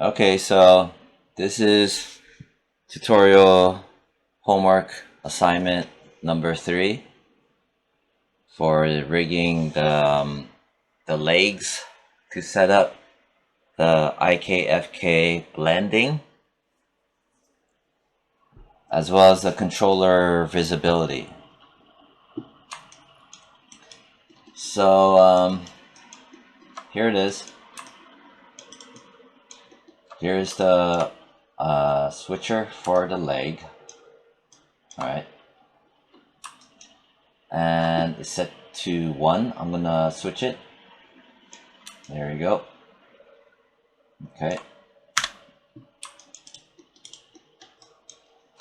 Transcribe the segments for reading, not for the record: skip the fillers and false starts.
Okay, so this is tutorial homework assignment number 3 for rigging the legs to set up the IKFK blending, as well as the controller visibility. So here it is. Here's the switcher for the leg. Alright, and it's set to 1. I'm gonna switch it. There you go. Okay,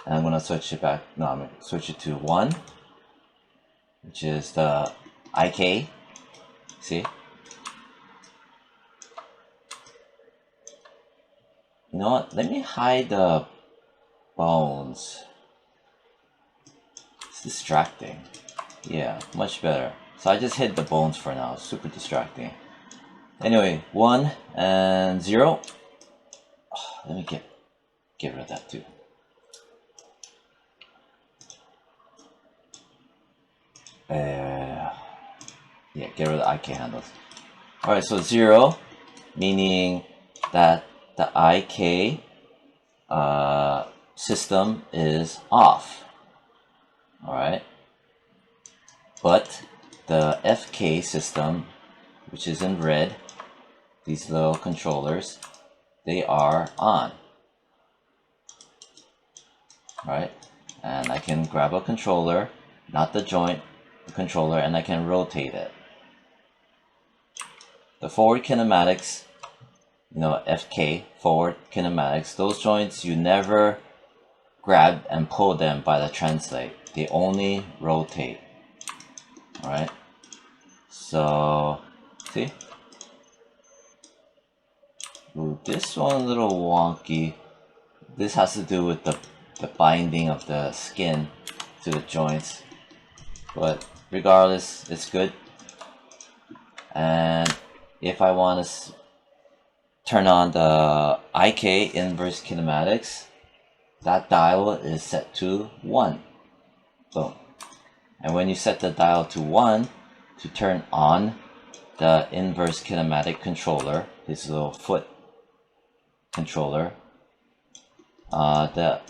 and I'm gonna switch it back. No, I'm gonna switch it to 1, which is the IK. See? You know what? Let me hide the bones. It's distracting. Yeah, much better. So I just hid the bones for now. Super distracting. Anyway, 1 and 0. Oh, let me get rid of that too. Yeah, get rid of the IK handles. Alright, so 0, meaning that the IK system is off. Alright, but the FK system, which is in red, these little controllers, they are on. Alright, and I can grab a controller, not the joint, the controller, and I can rotate it. The forward kinematics, FK, forward kinematics, those joints, you never grab and pull them by the translate. They only rotate. Alright, so see? Ooh, this one a little wonky. This has to do with the binding of the skin to the joints. But regardless, it's good. And if I want to turn on the IK inverse kinematics, that dial is set to 1. Boom. And when you set the dial to 1 to turn on the inverse kinematic controller, this little foot controller, the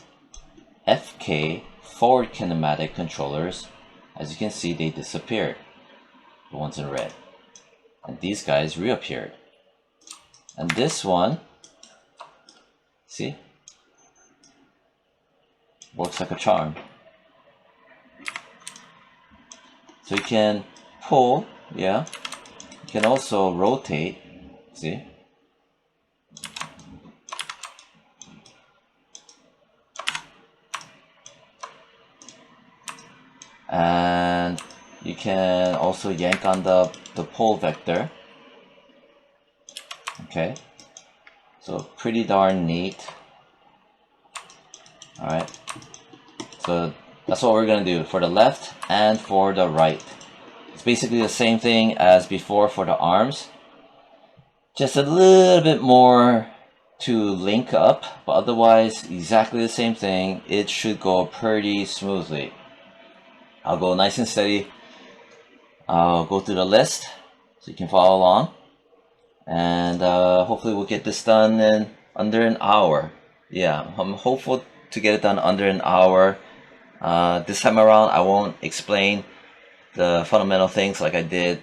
FK forward kinematic controllers, as you can see, they disappeared, the ones in red, and these guys reappeared. And this one, see, works like a charm. So you can pull, yeah, you can also rotate, see, and you can also yank on the pull vector. Okay, so pretty darn neat. Alright, so that's what we're gonna do for the left and for the right. It's basically the same thing as before for the arms, just a little bit more to link up, but otherwise exactly the same thing. It should go pretty smoothly. I'll go nice and steady. I'll go through the list so you can follow along, and hopefully we'll get this done in under an hour. Yeah, I'm hopeful to get it done under an hour. This time around I won't explain the fundamental things like I did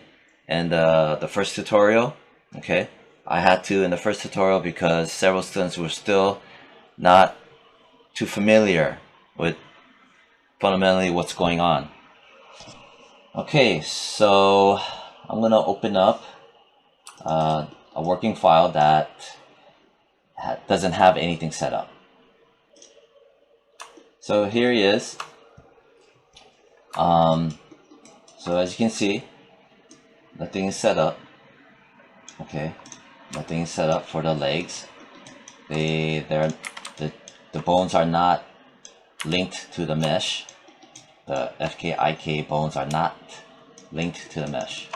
in the first tutorial. Okay, I had to in the first tutorial because several students were still not too familiar with fundamentally what's going on. Okay, so I'm gonna open up a working file that doesn't have anything set up. So here he is. So as you can see, nothing is set up. Okay, nothing is set up for the legs. The bones are not linked to the mesh. The FK-IK bones are not linked to the mesh.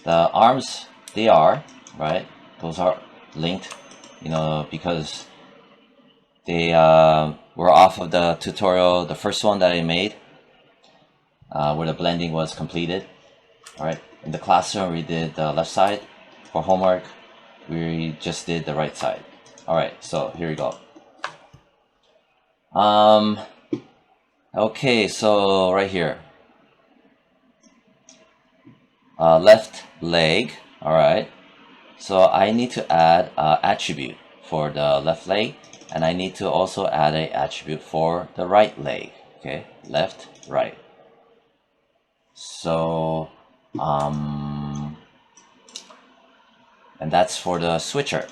The arms, they are, right? Those are linked you know, because they were off of the tutorial, the first one that I made, where the blending was completed. All right, in the classroom we did the left side. For homework, we just did the right side. All right, so here we go. Okay, so right here, left leg. All right, so I need to add an attribute for the left leg, and I need to also add an attribute for the right leg. Okay, left, right. So and that's for the switcher.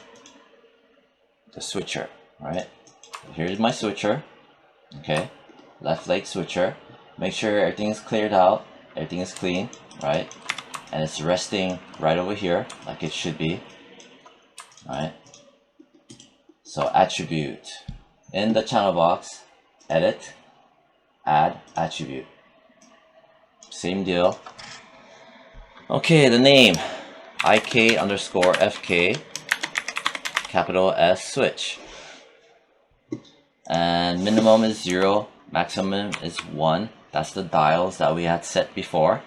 Right? Here's my switcher. Okay, left leg switcher. Make sure everything is cleared out, everything is clean, right? And it's resting right over here like it should be. Right? So attribute. In the channel box, edit, add attribute. Same deal. Okay, the name. IK_FK capital S switch. And minimum is 0, maximum is 1. That's the dials that we had set before.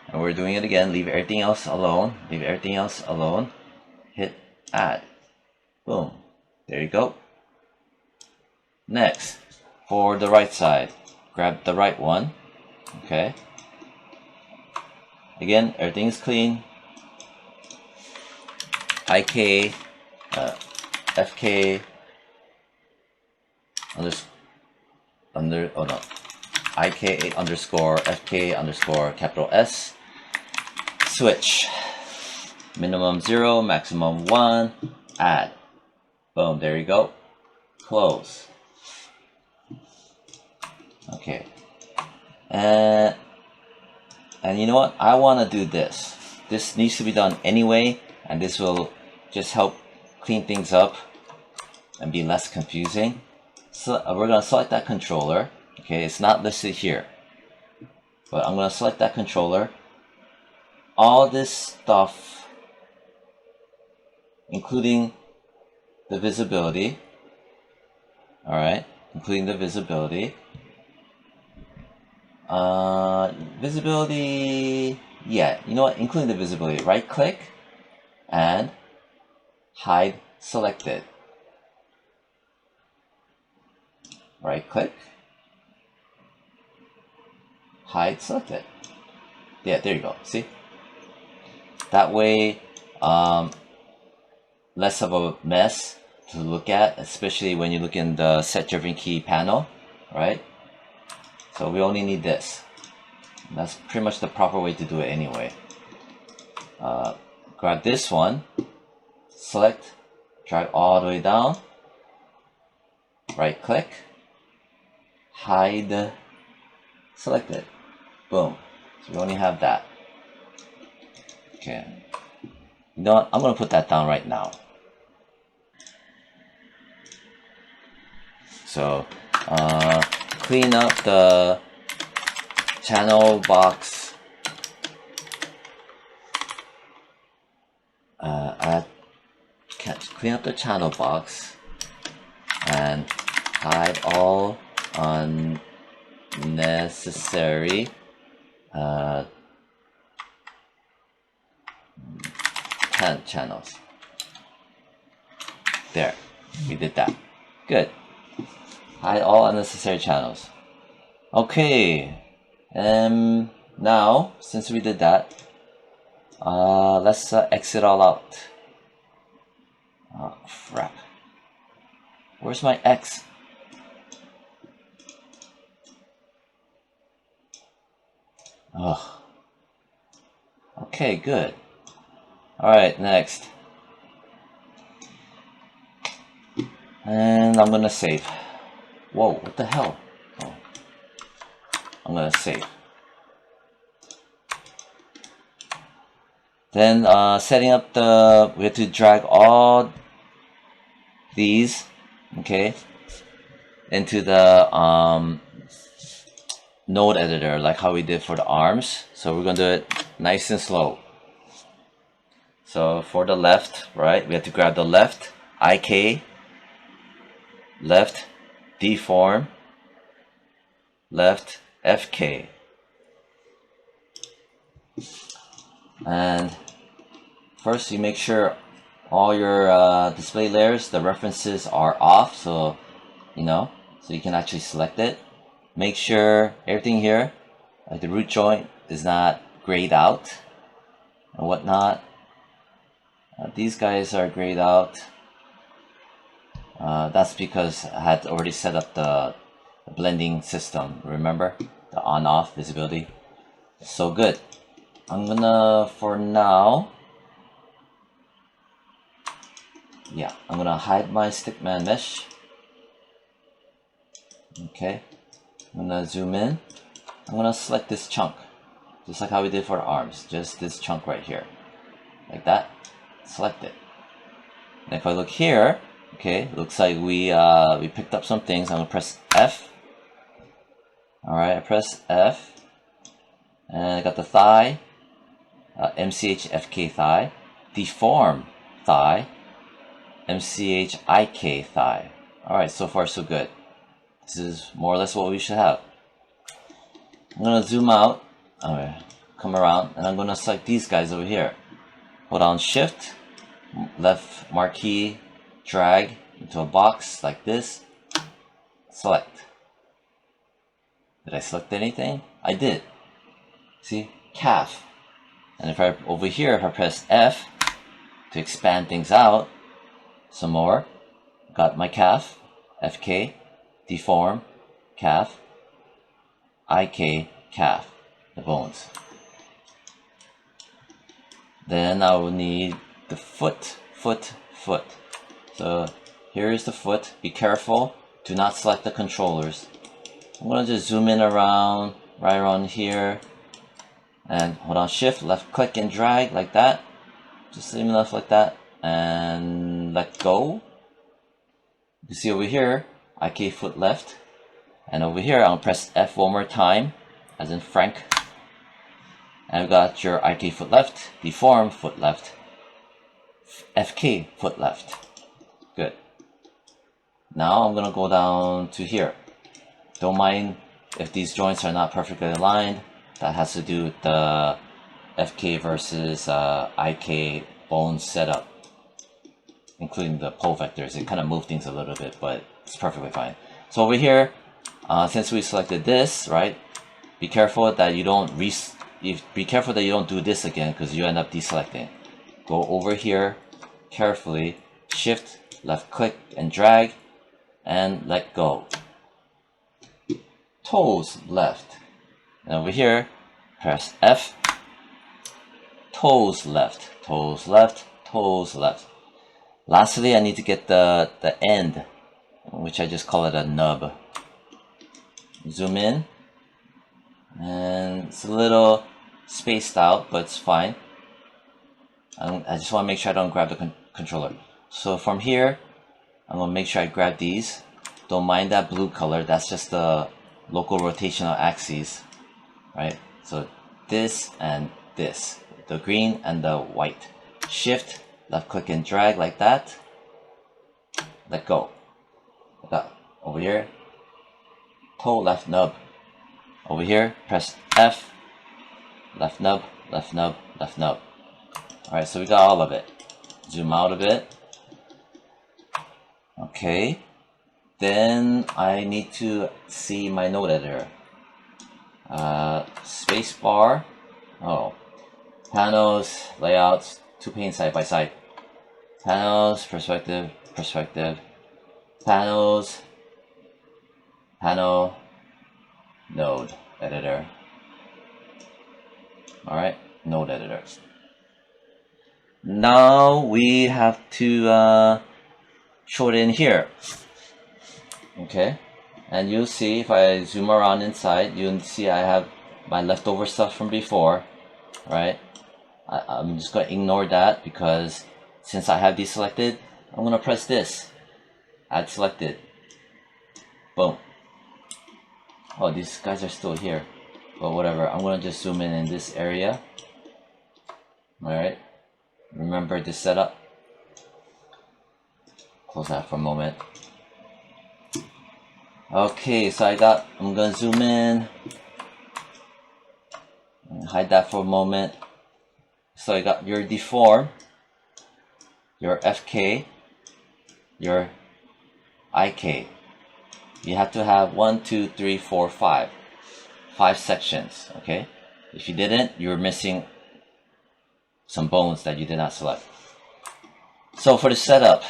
And we're doing it again. Leave everything else alone. Leave everything else alone. Hit add. Boom. There you go. Next, for the right side, grab the right one. Okay. Again, everything is clean. IK, FK, IK_FK_ capital S switch. Minimum 0, maximum 1, add. Boom, there you go. Close. Okay. And you know what? I want to do this. This needs to be done anyway, and this will just help clean things up and be less confusing. So we're going to select that controller. Okay, it's not listed here, but I'm going to select that controller. All this stuff, including the visibility, alright, including the visibility. Visibility, yeah, you know what, including the visibility, right click and hide selected. Right click, hide selected. Yeah, there you go, see? That way, less of a mess to look at, especially when you look in the set driven key panel, right? So we only need this. That's pretty much the proper way to do it anyway. Grab this one, select, drag all the way down, right click, hide selected. Boom. So we only have that. Okay. You know what? I'm going to put that down right now. So, clean up the channel box. Clean up the channel box and hide all unnecessary channels. There, we did that. Good. Hide all unnecessary channels. Okay, now since we did that, let's exit all out. Oh crap! Where's my X? Oh. Okay, good. All right, next. And I'm gonna save. Whoa, what the hell? Oh. I'm gonna save. Then setting up the, we have to drag all these, okay, into the node editor, like how we did for the arms. So we're gonna do it nice and slow. So for the left, right, we have to grab the left IK, left deform, left FK. And first you make sure all your display layers, the references are off, so so you can actually select it. Make sure everything here, like the root joint, is not grayed out and whatnot. These guys are grayed out. That's because I had already set up the blending system. Remember the on-off visibility. So good. I'm gonna, for now, I'm gonna hide my stickman mesh. Okay, I'm gonna zoom in. I'm gonna select this chunk, just like how we did for the arms. Just this chunk right here, like that. Select it. And if I look here, okay, looks like we picked up some things. I'm gonna press F. All right, I press F, and I got the thigh, MCHFK thigh, deform thigh, MCHIK thigh. All right, so far so good. This is more or less what we should have. I'm gonna zoom out, come around, and I'm gonna select these guys over here. Hold down Shift, left marquee, drag into a box like this. Select. Did I select anything? I did. See, calf. And if I over here, if I press F to expand things out some more, got my calf, FK, deform, calf, IK, calf, the bones. Then I will need the foot. So here is the foot. Be careful, do not select the controllers. I'm gonna just zoom in around, right around here, and hold on Shift, left click and drag like that. Just leave enough like that, and let go. You see over here, IK foot left, and over here I'll press F one more time, as in Frank. And I've got your IK foot left, deform foot left, FK foot left. Good. Now I'm gonna go down to here. Don't mind if these joints are not perfectly aligned. That has to do with the FK versus IK bone setup, including the pole vectors. It kind of moved things a little bit, but it's perfectly fine. So over here, since we selected this, right? Be careful that you don't do this again, because you end up deselecting. Go over here carefully, Shift, left click and drag, and let go. Toes left. And over here, press F. Toes left, toes left, toes left. Lastly, I need to get the end, which I just call it a nub. Zoom in, and it's a little spaced out, but it's fine. I just want to make sure I don't grab the controller. So from here, I'm going to make sure I grab these. Don't mind that blue color, that's just the local rotational axes, right? So this and this, the green and the white. Shift, left click and drag like that. Let go. Over here, toe left nub. Over here, press F, left nub, left nub, left nub. Alright, so we got all of it. Zoom out a bit. Okay. Then I need to see my node editor. Space bar. Oh. Panels, layouts, two panes side by side. Panels, perspective, perspective. Panels, panel, node editor. Alright, node editor. Now we have to show it in here. Okay, and you'll see if I zoom around inside, you'll see I have my leftover stuff from before, right? I'm just going to ignore that, because since I have these selected, I'm going to press this, add selected, boom. Oh, these guys are still here, but whatever. I'm going to just zoom in this area. Alright, remember this setup. Close that for a moment. Okay, so I'm gonna zoom in and hide that for a moment. So I got your deform, your FK, your IK. You have to have 1, 2, 3, 4, 5. 5 sections, okay? If you didn't, you're missing some bones that you did not select. So for the setup,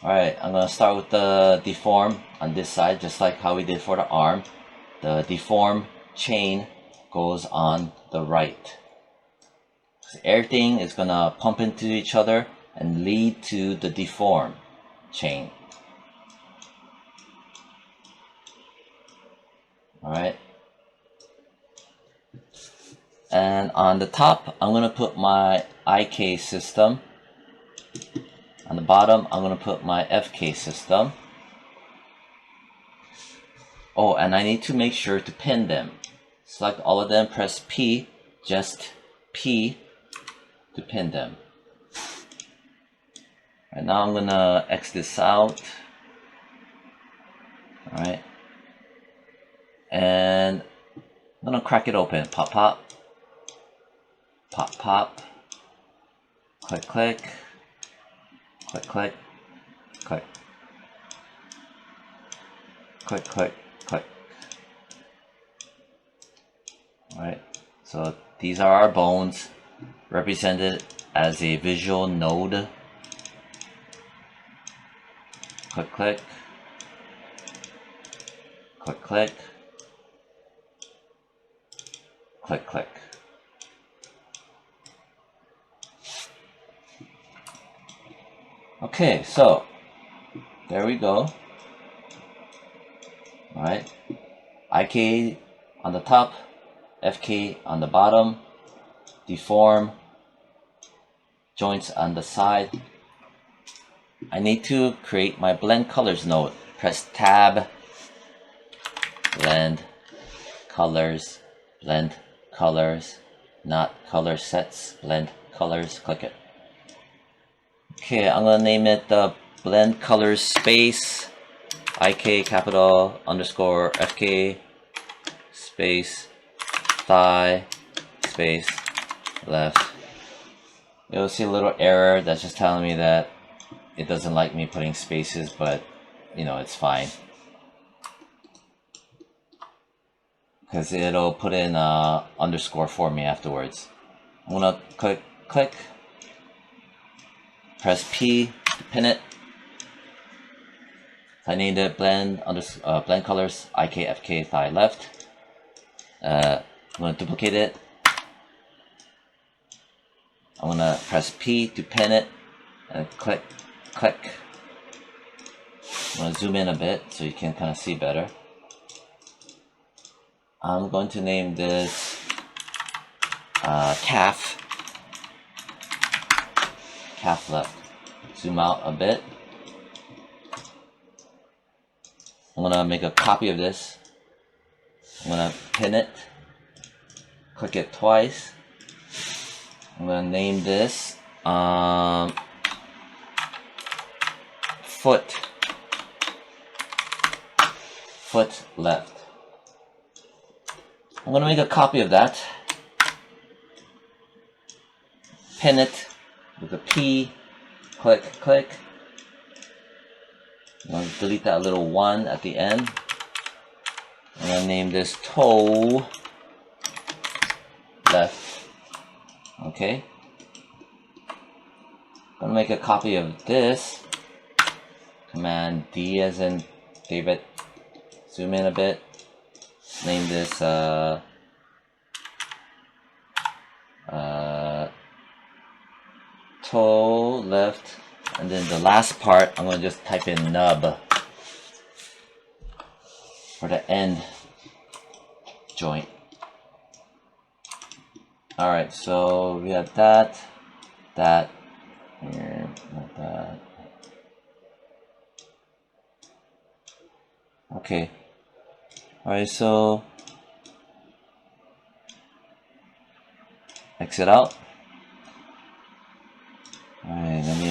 alright, I'm gonna start with the deform on this side, just like how we did for the arm. The deform chain goes on the right. So everything is gonna pump into each other and lead to the deform chain. Alright. And on the top, I'm gonna put my IK system. On the bottom, I'm gonna put my FK system. Oh, and I need to make sure to pin them. Select all of them, press P, just P to pin them. Right now I'm gonna X this out. Alright. And I'm gonna crack it open. Pop, pop. Pop, pop. Click, click. Click, click. Click. Click, click, click. Alright. So these are our bones represented as a visual node. Click, click. Click, click. Click, click. Okay, so there we go. Alright. IK on the top, FK on the bottom, deform, joints on the side. I need to create my blend colors node. Press tab, blend colors, blend colors, not color sets, blend colors, click it. Okay, I'm gonna name it blend colors space IK capital underscore FK space thigh space left. You'll see a little error that's just telling me that it doesn't like me putting spaces, but you know, it's fine because it'll put in underscore for me afterwards. I'm gonna click press P to pin it. I need to blend colors IK FK thigh left. I'm gonna duplicate it. I'm gonna press P to pin it and click. I'm gonna zoom in a bit so you can kind of see better. I'm going to name this calf left. Zoom out a bit. I'm gonna make a copy of this. I'm gonna pin it, click it twice. I'm gonna name this foot left. I'm gonna make a copy of that, pin it with a P, click. I'm gonna delete that little 1 at the end. I'm gonna name this toe left. Okay. I'm gonna make a copy of this. Command D as in David. Zoom in a bit. Name this toe left. And then the last part, I'm gonna just type in nub for the end joint. Alright, so we have that, here, like that. Okay. Alright, so exit out. Alright, let me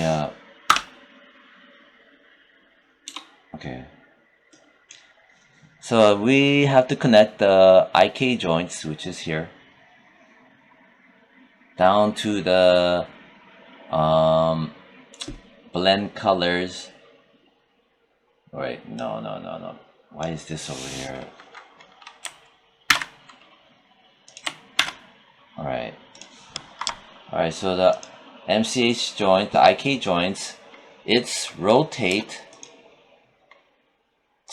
Okay. So we have to connect the IK joints, which is here, down to the blend colors. Wait, no. Why is this over here? Alright, so the MCH joint, the IK joints, it's rotate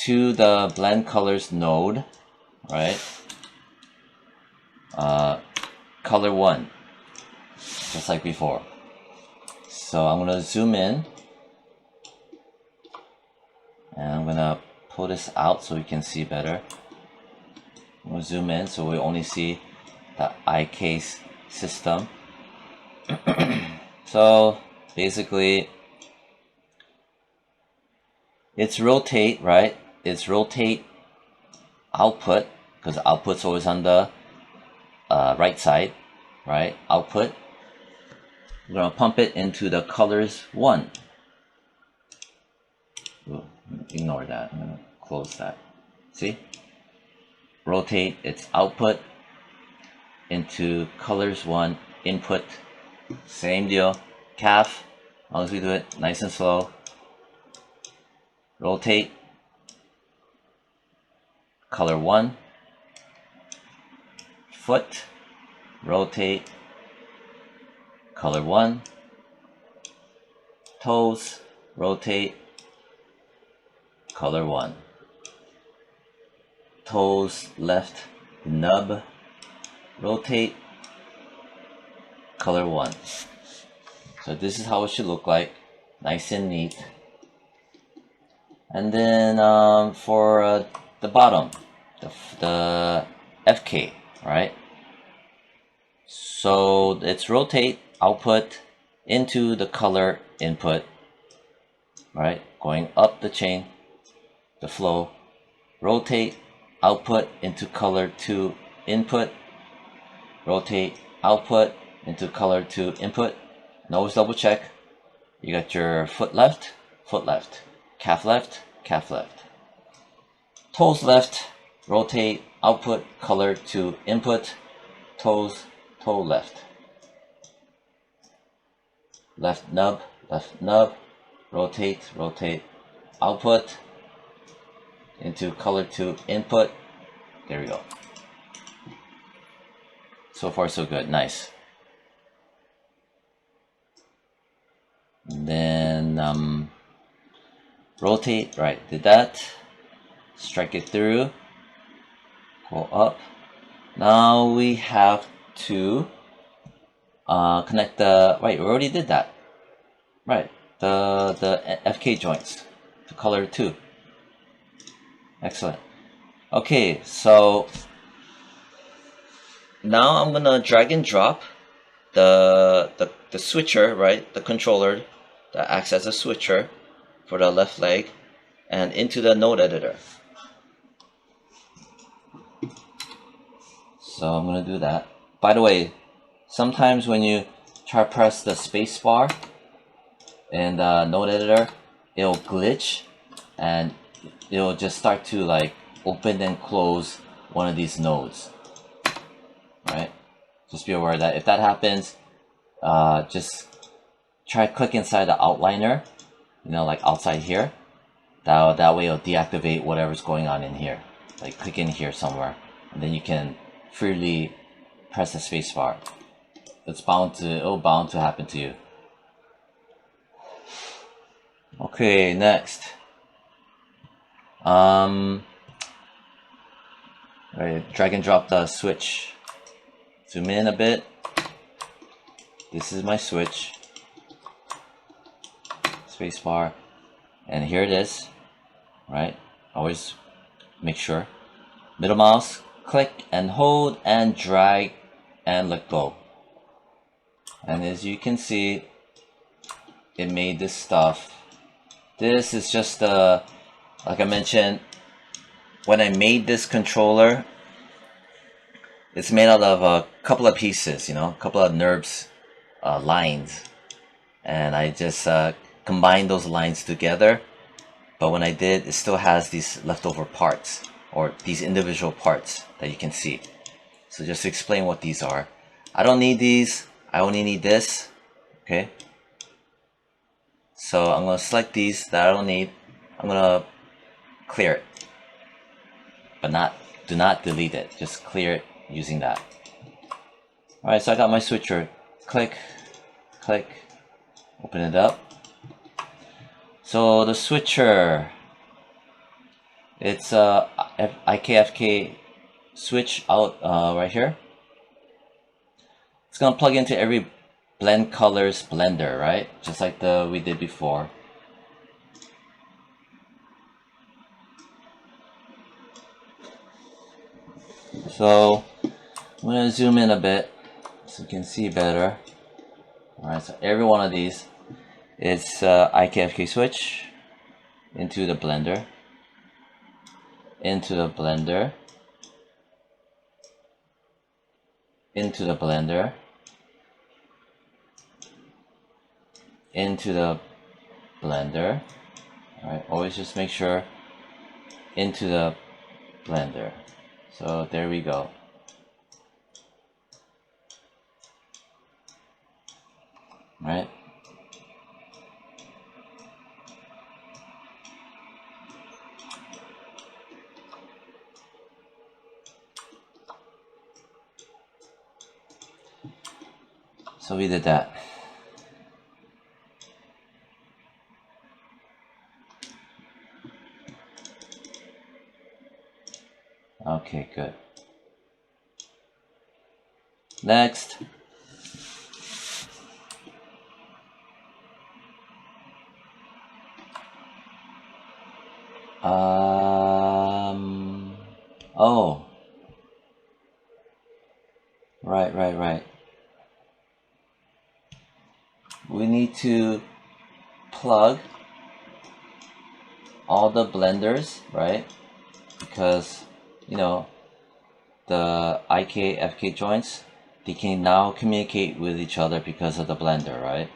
to the blend colors node, right? Color 1, just like before. So I'm gonna zoom in, and I'm gonna pull this out so we can see better. We'll zoom in so we only see the IK system. So basically, it's rotate, right? It's rotate output, because output's always on the right side, right? Output. We're gonna pump it into the colors 1. Ooh, ignore that. I'm gonna close that. See? Rotate its output into colors 1 input. Same deal. Calf. As long as we do it nice and slow. Rotate color 1. Foot. Rotate color 1. Toes. Rotate color 1. Toes left nub. Rotate color 1. So this is how it should look like, nice and neat. And then for the bottom, the FK, right? So it's rotate output into the color input, right? Going up the chain, the flow. Rotate output into color 2 input. Rotate output into color 2 input. And always double check. You got your foot left, calf left, calf left. Toes left, rotate output color 2 input. Toes, toe left. Left nub, rotate output into color 2 input. There we go. So far so good, nice. And then rotate, right, did that. Strike it through, go up. Now we have to connect the, right, we already did that. Right, the FK joints to color 2. Excellent. Okay, so now I'm gonna drag and drop the switcher, right, the controller that acts as a switcher for the left leg, and into the node editor. So I'm gonna do that. By the way, sometimes when you try to press the space bar in the node editor, it'll glitch and it'll just start to like open and close one of these nodes, right? Just be aware that if that happens, just try to click inside the outliner, you know, like outside here. That way it'll deactivate whatever's going on in here. Like click in here somewhere, and then you can freely press the space bar. It'll bound to happen to you. Okay, next. Right, drag and drop the switch. Zoom in a bit. This is my switch. Space bar. And here it is. Right? Always make sure. Middle mouse, click and hold and drag and let go. And as you can see, it made this stuff. This is just like I mentioned, when I made this controller, it's made out of a couple of pieces, you know, a couple of NURBS lines, and I just combined those lines together but when I did, it still has these leftover parts, or these individual parts that you can see. So just to explain what these are, I don't need these, I only need this, okay? So I'm going to select these that I don't need, I'm going to clear it, but do not delete it, just clear it using that. Alright, so I got my switcher, click, click, open it up. So the switcher, it's IKFK switch out right here. It's gonna plug into every blend colors blender, right? Just like we did before. So I'm gonna zoom in a bit so you can see better. Alright, so every one of these, it's IKFK switch into the blender, into the blender, into the blender, into the blender. Alright, always just make sure into the blender. So there we go. Right? So we did that. Okay, good. Next. Oh. Right. We need to plug all the blenders, right? Because, you know, the IK-FK joints, they can now communicate with each other because of the blender, right?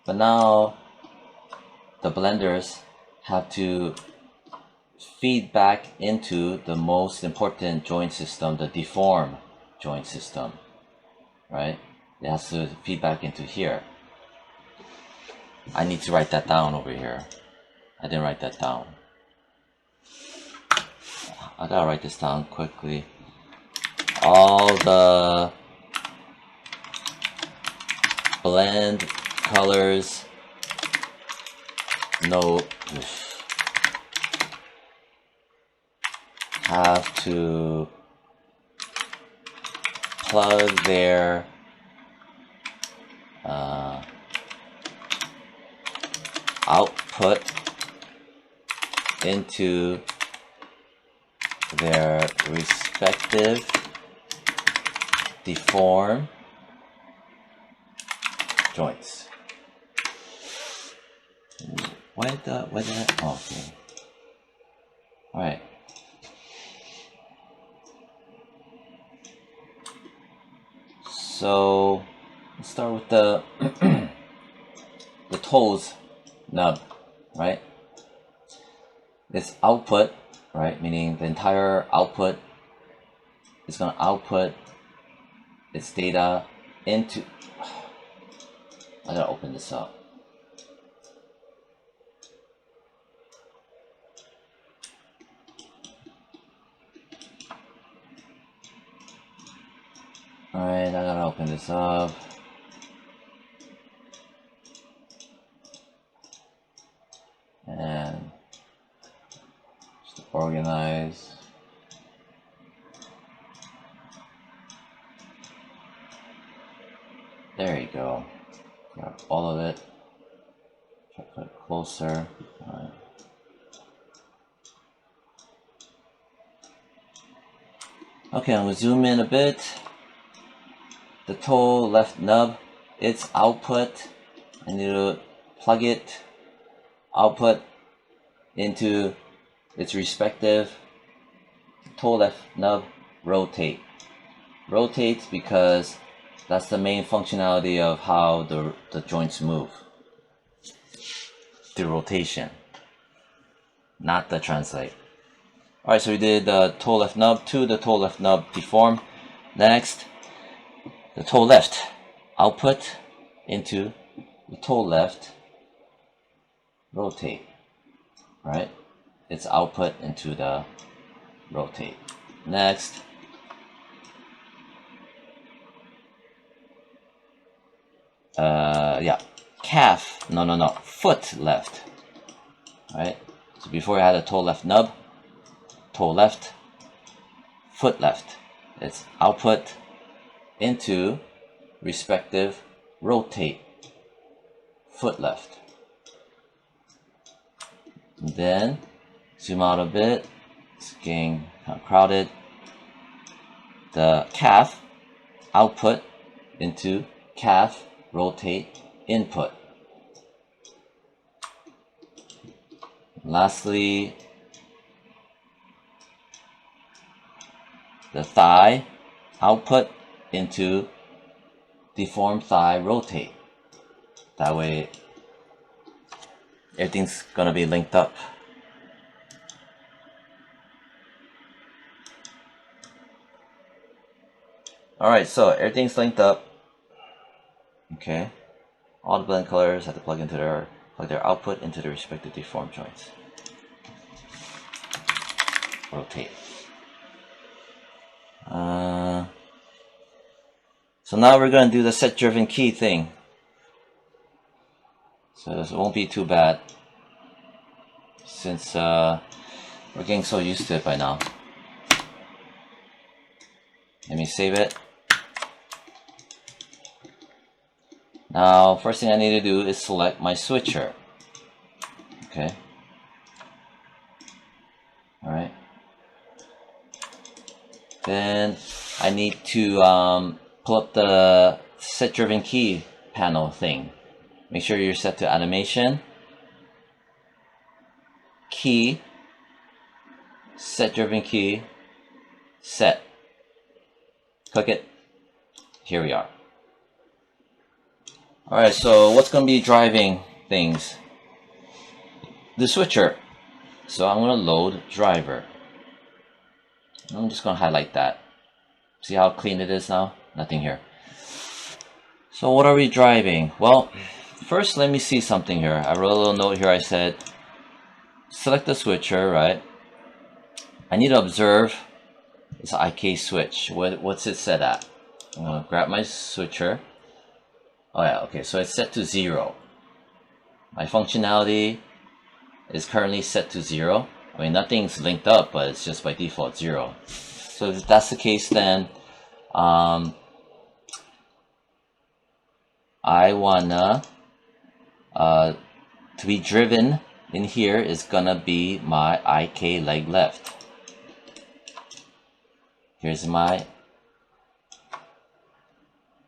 But now the blenders have to feed back into the most important joint system, the deform joint system, right? It has to feed back into here. I need to write that down over here. I didn't write that down. I gotta write this down quickly. All the blend colors have to plug their output into their respective deform joints. Why did I? Oh, okay. All right. So let's start with the the toes nub, right? This output, right? Meaning the entire output is going to output its data into. I gotta open this up. Alright, I gotta open this up. And just organize. There you go. Got all of it. Try to put it closer. Alright. Okay, I'm gonna zoom in a bit. The toe left nub, its output, I need to plug it, output into its respective toe left nub, rotate. Rotate because that's the main functionality of how the joints move. the rotation, not the translate. Alright, so we did the toe left nub to the toe left nub deform. Next, the toe left output into the toe left rotate. Right? It's output into the rotate. Next, calf, foot left. Right? So before I had a toe left nub, toe left, foot left. It's output into respective rotate, foot left. And then zoom out a bit, it's getting kind of crowded. The calf output into calf rotate input. Lastly, the thigh output into deform thigh rotate. That way everything's gonna be linked up. Alright, so everything's linked up. Okay. All the blend colors have to plug their output into the respective deform joints. Rotate. So now we're going to do the set driven key thing. So this won't be too bad since we're getting so used to it by now. Let me save it. Now, first thing I need to do is select my switcher. Okay. Alright. Then I need to pull up the set driven key panel thing. Make sure you're set to animation, key, set driven key, set. Click it. Here we are. Alright, so what's going to be driving things? The switcher. So I'm going to load driver. I'm just going to highlight that. See how clean it is now? Nothing here. So what are we driving? Well, first let me see something here. I wrote a little note here. I said select the switcher, right? I need to observe this IK switch. What's it set at? I'm going to grab my switcher. Oh yeah, okay, so it's set to 0. My functionality is currently set to 0. I mean, nothing's linked up, but it's just by default 0. So if that's the case, then I wanna to be driven in here is gonna be my IK leg left. Here's my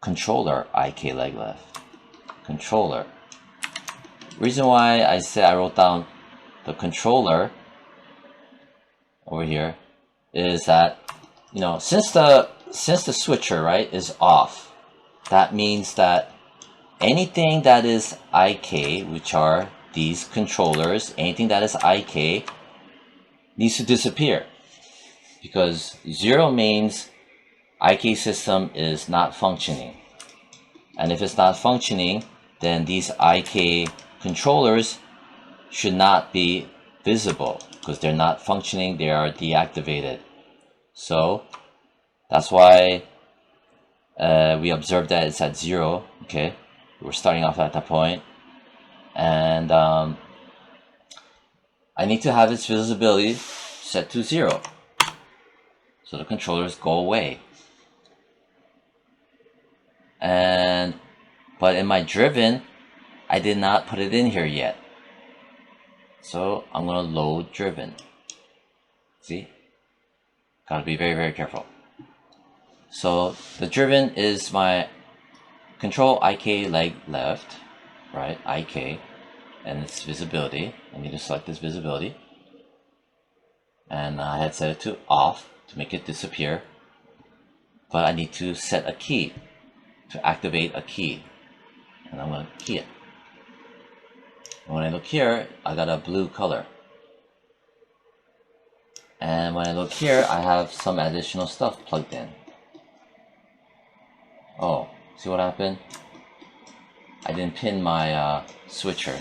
controller IK leg left. Controller. Reason why I said I wrote down the controller over here is that, you know, since the switcher, right, is off, that means that anything that is IK, which are these controllers, anything that is IK needs to disappear, because 0 means IK system is not functioning. And if it's not functioning, then these IK controllers should not be visible because they're not functioning, they are deactivated. So that's why we observe that it's at 0. Okay, we're starting off at that point, and I need to have its visibility set to 0 so the controllers go away. But in my driven, I did not put it in here yet. So I'm gonna load driven. See? Gotta be very, very careful. So the driven is my control IK leg left, right? IK, and its visibility. I need to select this visibility. And I had set it to off to make it disappear. But I need to set a key to activate a key, and I'm going to key it. And when I look here, I got a blue color. And when I look here, I have some additional stuff plugged in. Oh, see what happened? I didn't pin my switcher.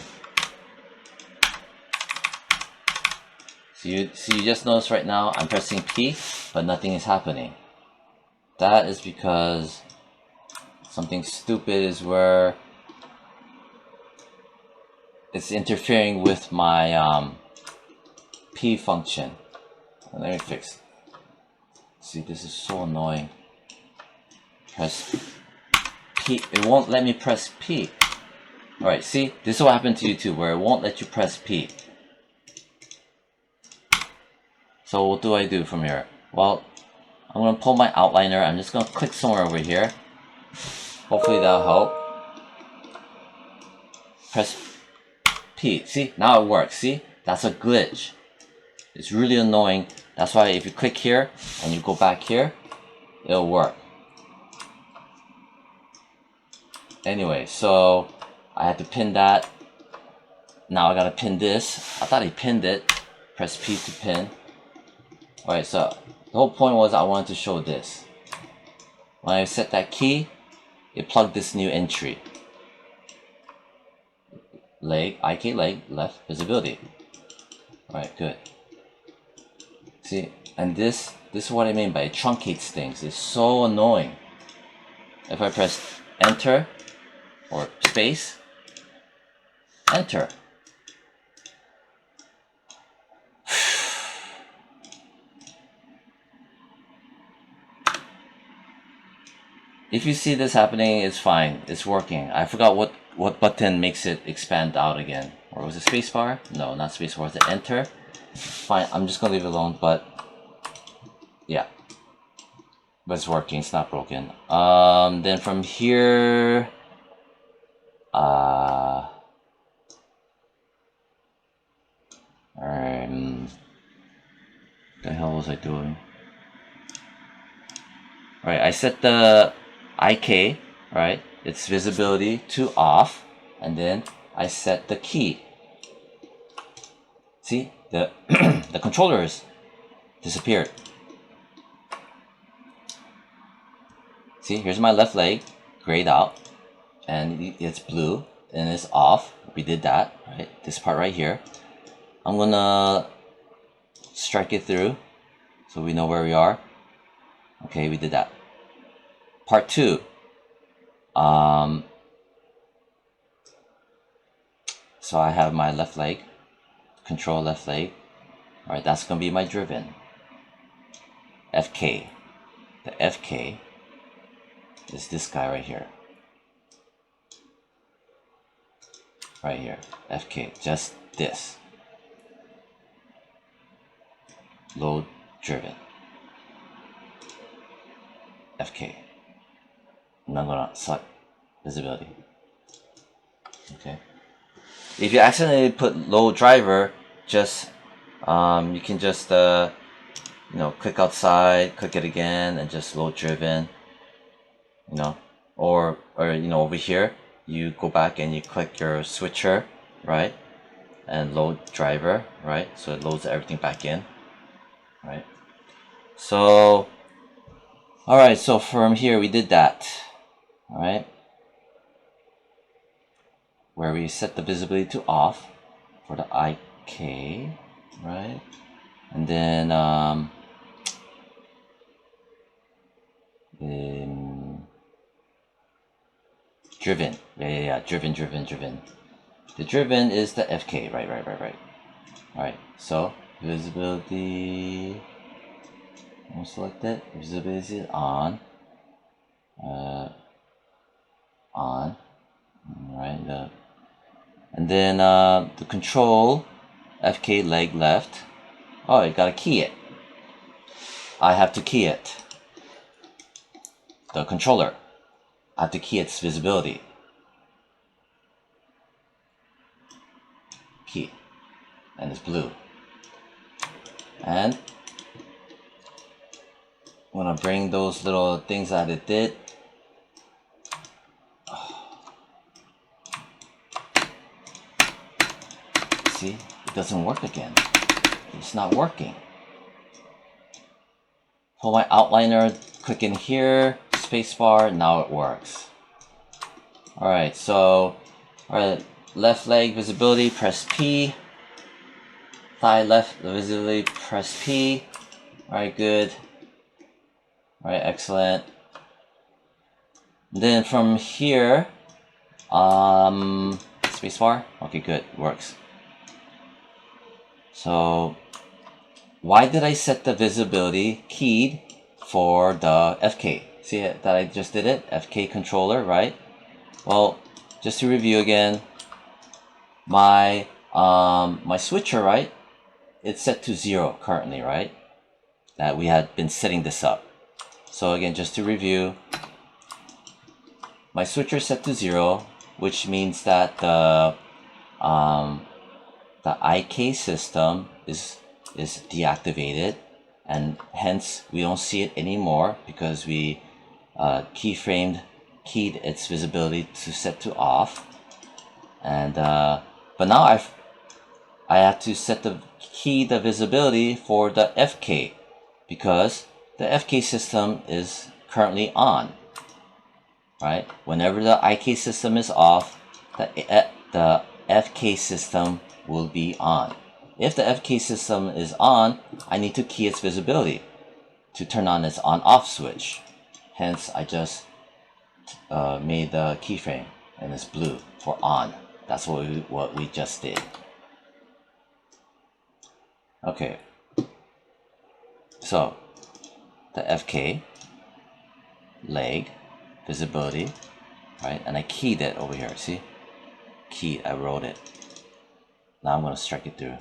So you just notice right now I'm pressing P, but nothing is happening. That is because something stupid is where it's interfering with my P function. Let me fix it. See, this is so annoying. Press P. It won't let me press P. Alright, see? This is what happened to YouTube, where it won't let you press P. So what do I do from here? Well, I'm going to pull my outliner. I'm just going to click somewhere over here. Hopefully that'll help. Press P. See? Now it works. See? That's a glitch. It's really annoying. That's why if you click here and you go back here, it'll work. Anyway, so I had to pin that. Now I gotta pin this. I thought I pinned it. Press P to pin. Alright, so the whole point was I wanted to show this. When I set that key, it plugged this new entry. Leg, IK leg, left, visibility. Alright, good. See, and this is what I mean by it truncates things. It's so annoying. If I press enter or space, enter. If you see this happening, it's fine. It's working. I forgot what button makes it expand out again. Or was it spacebar? No, not spacebar. Was it enter? Fine, I'm just gonna leave it alone, but yeah. But it's working, it's not broken. Then from here, the hell was I doing? Alright, I set the IK, right? Its visibility to off, and then I set the key. See, the the controllers disappeared. See, here's my left leg, grayed out, and it's blue, and it's off. We did that, right? This part right here. I'm gonna strike it through, so we know where we are. Okay, we did that. Part 2. So I have my left leg, control left leg. Alright, that's gonna be my driven. FK. The FK is this guy right here. Right here. FK. Just this. Load driven. FK. I'm not gonna select visibility. Okay. If you accidentally put load driver, just you can just click outside, click it again, and just load driven. Or over here you go back and you click your switcher, right, and load driver, right, so it loads everything back in, right. So alright, so from here we did that, alright, where we set the visibility to off for the IK, right, and then driven. Yeah. Driven. The driven is the FK. Right. Alright, so visibility. I'll select it. Visibility is on. On. Right. And then the control FK leg left. Oh, you gotta key it. I have to key it. The controller. I have to key its visibility. Key. And it's blue. And I'm gonna bring those little things that it did. See, it doesn't work again. It's not working. Pull my outliner, click in here, spacebar, now it works. Alright, so, alright, left leg visibility, press P. Thigh left visibility, press P. Alright, good. Alright, excellent. Then from here, spacebar. Okay, good, works. So, why did I set the visibility keyed for the FK? See that I just did it? FK controller, right? Well, just to review again, my my switcher, right? It's set to 0 currently, right? That we had been setting this up. So again, just to review, my switcher is set to 0, which means that the IK system is deactivated, and hence we don't see it anymore because we keyed its visibility to set to off. And but now I have to set the visibility for the FK because the FK system is currently on. Right? Whenever the IK system is off, the FK system will be on. If the FK system is on, I need to key its visibility to turn on its on-off switch. Hence, I just made the keyframe and it's blue for on. That's what we just did. Okay. So, the FK leg visibility, right? And I keyed it over here. See? Keyed. I wrote it. Now I'm going to strike it through.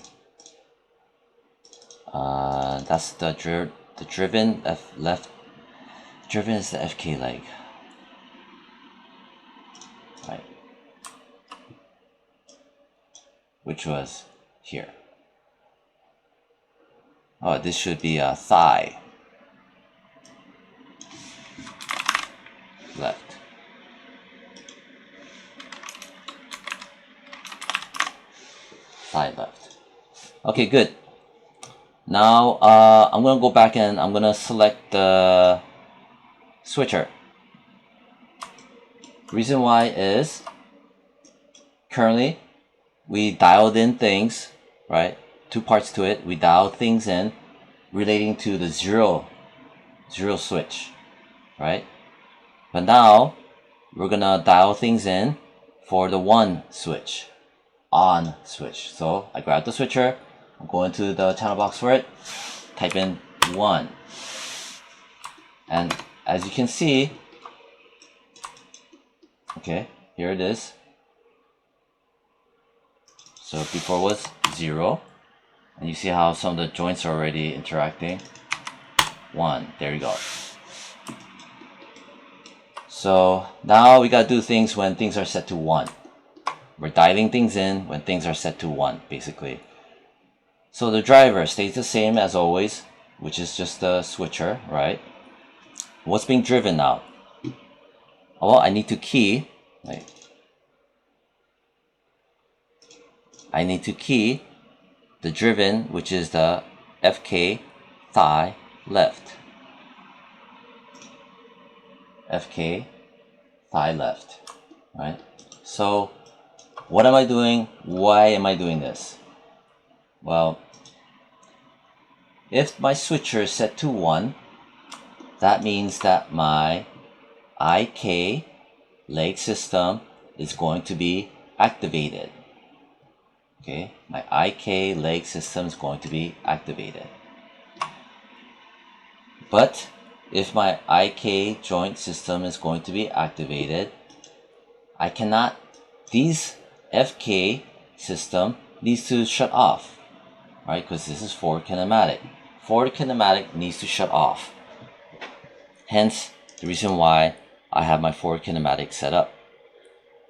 That's the driven left. Driven is the FK leg. Right. Which was here. Oh, this should be a thigh. Left. Thigh left. Okay, good. Now I'm gonna go back and I'm gonna select the switcher. Reason why is currently we dialed in things, right? Two parts to it. We dialed things in relating to the zero switch, right? But now we're gonna dial things in for the 1 switch, on switch. So I grab the switcher, I'm going to the channel box for it, type in 1. And as you can see, okay, here it is. So before it was 0, and you see how some of the joints are already interacting. 1, there you go. So now we gotta do things when things are set to 1. We're dialing things in when things are set to 1, basically. So the driver stays the same as always, which is just the switcher, right? What's being driven now? Well, I need to key, right? I need to key the driven, which is the FK thigh left. FK thigh left, right? So what am I doing? Why am I doing this? Well, if my switcher is set to 1, that means that my IK leg system is going to be activated. Okay, my IK leg system is going to be activated. But if my IK joint system is going to be activated, I cannot, these FK system needs to shut off, right? Because this is forward kinematic. Forward kinematic needs to shut off. Hence, the reason why I have my forward kinematic set up.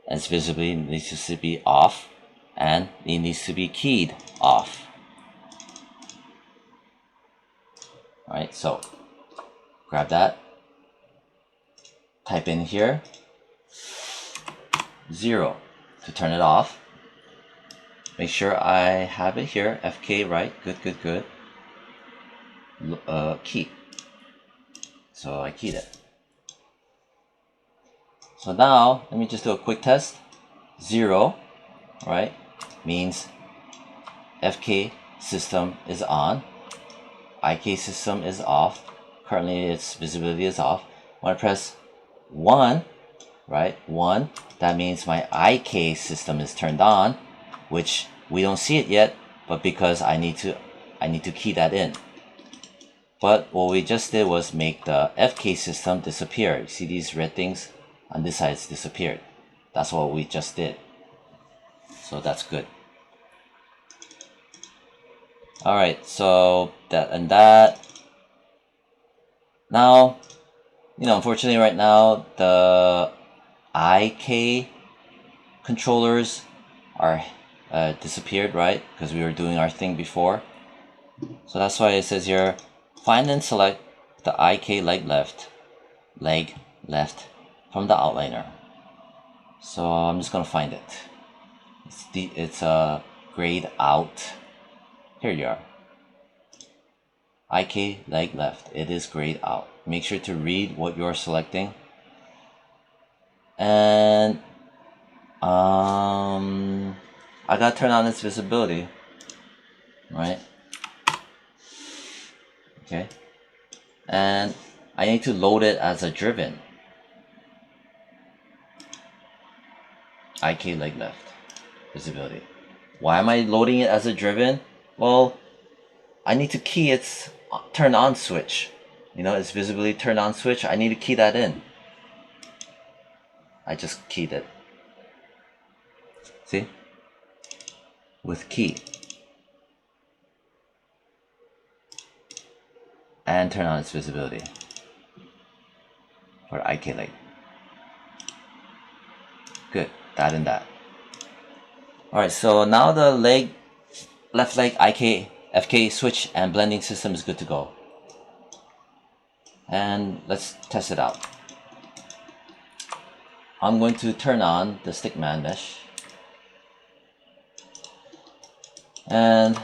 And its visibility needs to be off, and it needs to be keyed off. Alright, so grab that, type in here 0 to turn it off, make sure I have it here. FK, right? Good. Key. So I keyed it. So now let me just do a quick test. 0, right, means FK system is on. IK system is off. Currently its visibility is off. When I press 1, right, 1, that means my IK system is turned on, which we don't see it yet, but because I need to key that in. But what we just did was make the FK system disappear. You see these red things on this side disappeared. That's what we just did. So that's good. Alright, so that and that. Now, unfortunately right now the IK controllers are disappeared, right? Because we were doing our thing before. So that's why it says here, find and select the IK leg left from the outliner. So I'm just gonna find it. It's grayed out. Here you are. IK leg left. It is grayed out. Make sure to read what you're selecting. And I gotta turn on its visibility. Right? Okay. And I need to load it as a driven. IK leg left. Visibility. Why am I loading it as a driven? Well, I need to key its turn on switch. Its visibility turn on switch. I need to key that in. I just keyed it. See? With key. And turn on its visibility. For IK leg. Good. That and that. Alright, so now the left leg IK FK switch and blending system is good to go. And let's test it out. I'm going to turn on the stickman mesh. And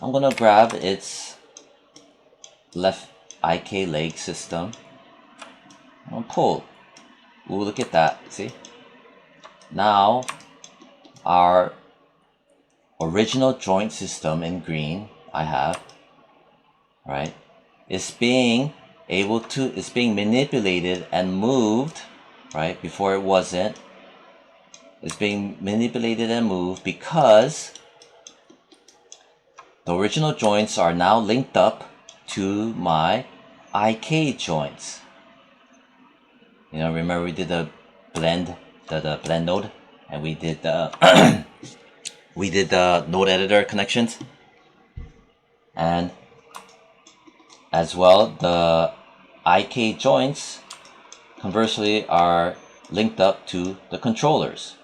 I'm going to grab its left IK leg system. I'm going to pull. Ooh, look at that. See? Now, our original joint system in green I have, right, is being manipulated and moved, right, before it wasn't. It's being manipulated and moved because the original joints are now linked up to my IK joints. Remember we did the blend, the blend node, and we did the we did the node editor connections, and as well the IK joints conversely are linked up to the controllers.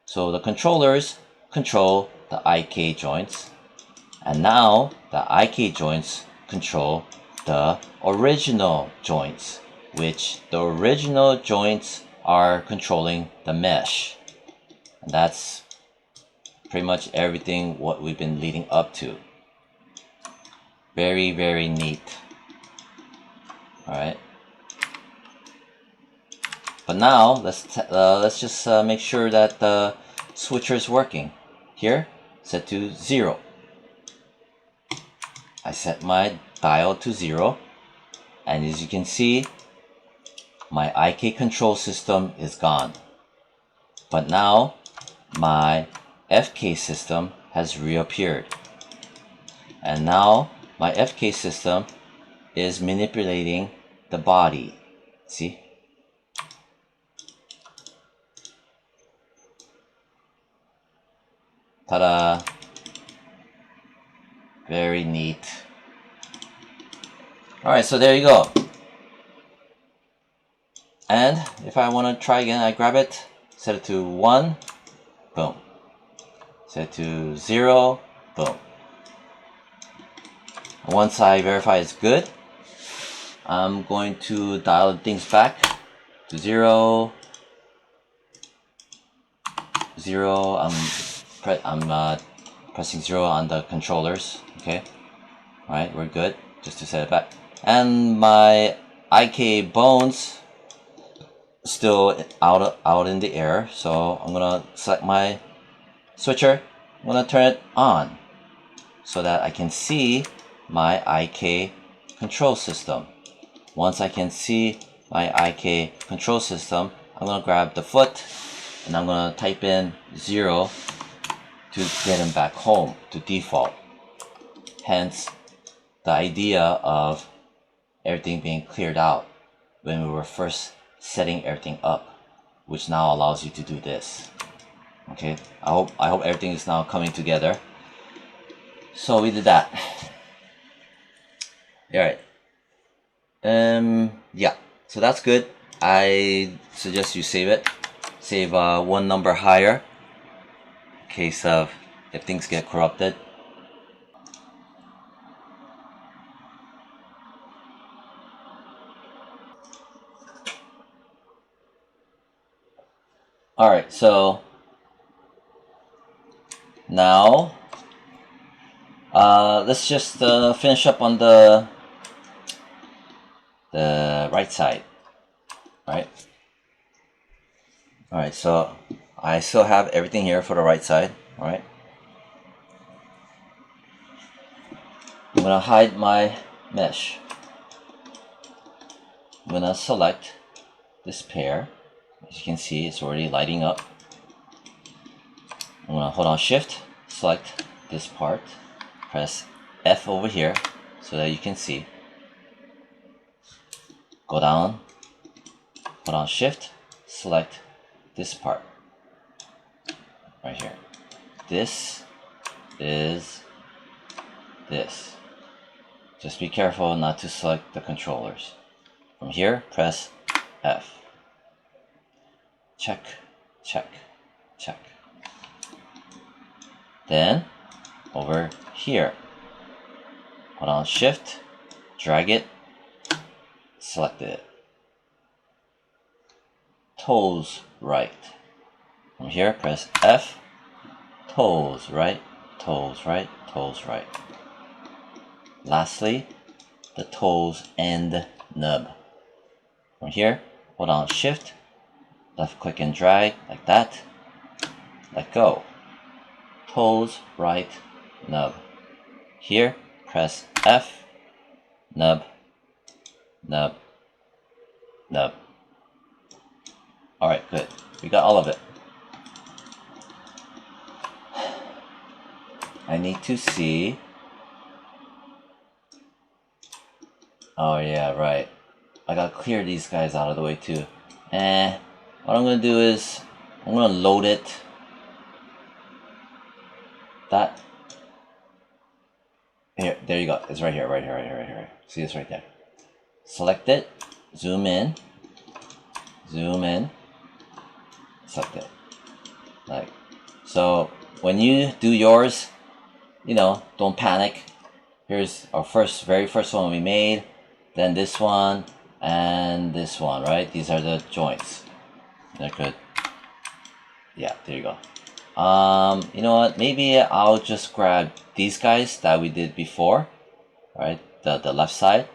So the controllers control the IK joints, and now the IK joints control the original joints, which the original joints are controlling the mesh. And that's pretty much everything what we've been leading up to. Very, very neat. Alright. But now let's just make sure that the switcher is working. Here, set to 0. I set my dial to 0, and as you can see, my IK control system is gone. But now my FK system has reappeared. And now my FK system is manipulating the body. See? Ta-da! Very neat. Alright, so there you go. And if I want to try again, I grab it, set it to 1, boom. Set it to 0, boom. Once I verify it's good, I'm going to dial things back to 0, 0. I'm pressing 0 on the controllers. Okay, all right, we're good. Just to set it back, and my IK bones still out in the air. So I'm gonna select my switcher. I'm gonna turn it on so that I can see my IK control system. Once I can see my IK control system, I'm gonna grab the foot and I'm gonna type in 0 to get him back home to default. Hence the idea of everything being cleared out when we were first setting everything up, which now allows you to do this. Okay, I hope everything is now coming together. So we did that. Alright. Yeah, so that's good. I suggest you save it. Save one number higher in case of if things get corrupted. Alright, so now let's just finish up on the right side. Right? Alright, so I still have everything here for the right side. Alright, I'm gonna hide my mesh. I'm gonna select this pair. As you can see, it's already lighting up. I'm gonna hold on Shift, select this part, press F over here so that you can see. Go down, hold on Shift, select this part right here. This is this. Just be careful not to select the controllers. From here, press F. Check, check, check. Then, over here, hold on Shift, drag it, select it. Toes right. From here, press F, toes right, toes right, toes right. Lastly, the toes end nub. From here, hold on Shift, left click and drag like that. Let go. Toes right nub. Here, press F, nub, nub, nub. Alright, good. We got all of it. I need to see. Oh yeah, right. I gotta clear these guys out of the way too. What I'm gonna do is I'm gonna load it. That here, there you go. It's right here, right here, right here, right here. See this right there. Select it, zoom in, select it. Like so. When you do yours, you know, don't panic. Here's our very first one we made. Then this one and this one, right? These are the joints. They're good. Yeah, there you go. You know what? Maybe I'll just grab these guys that we did before, right? The left side.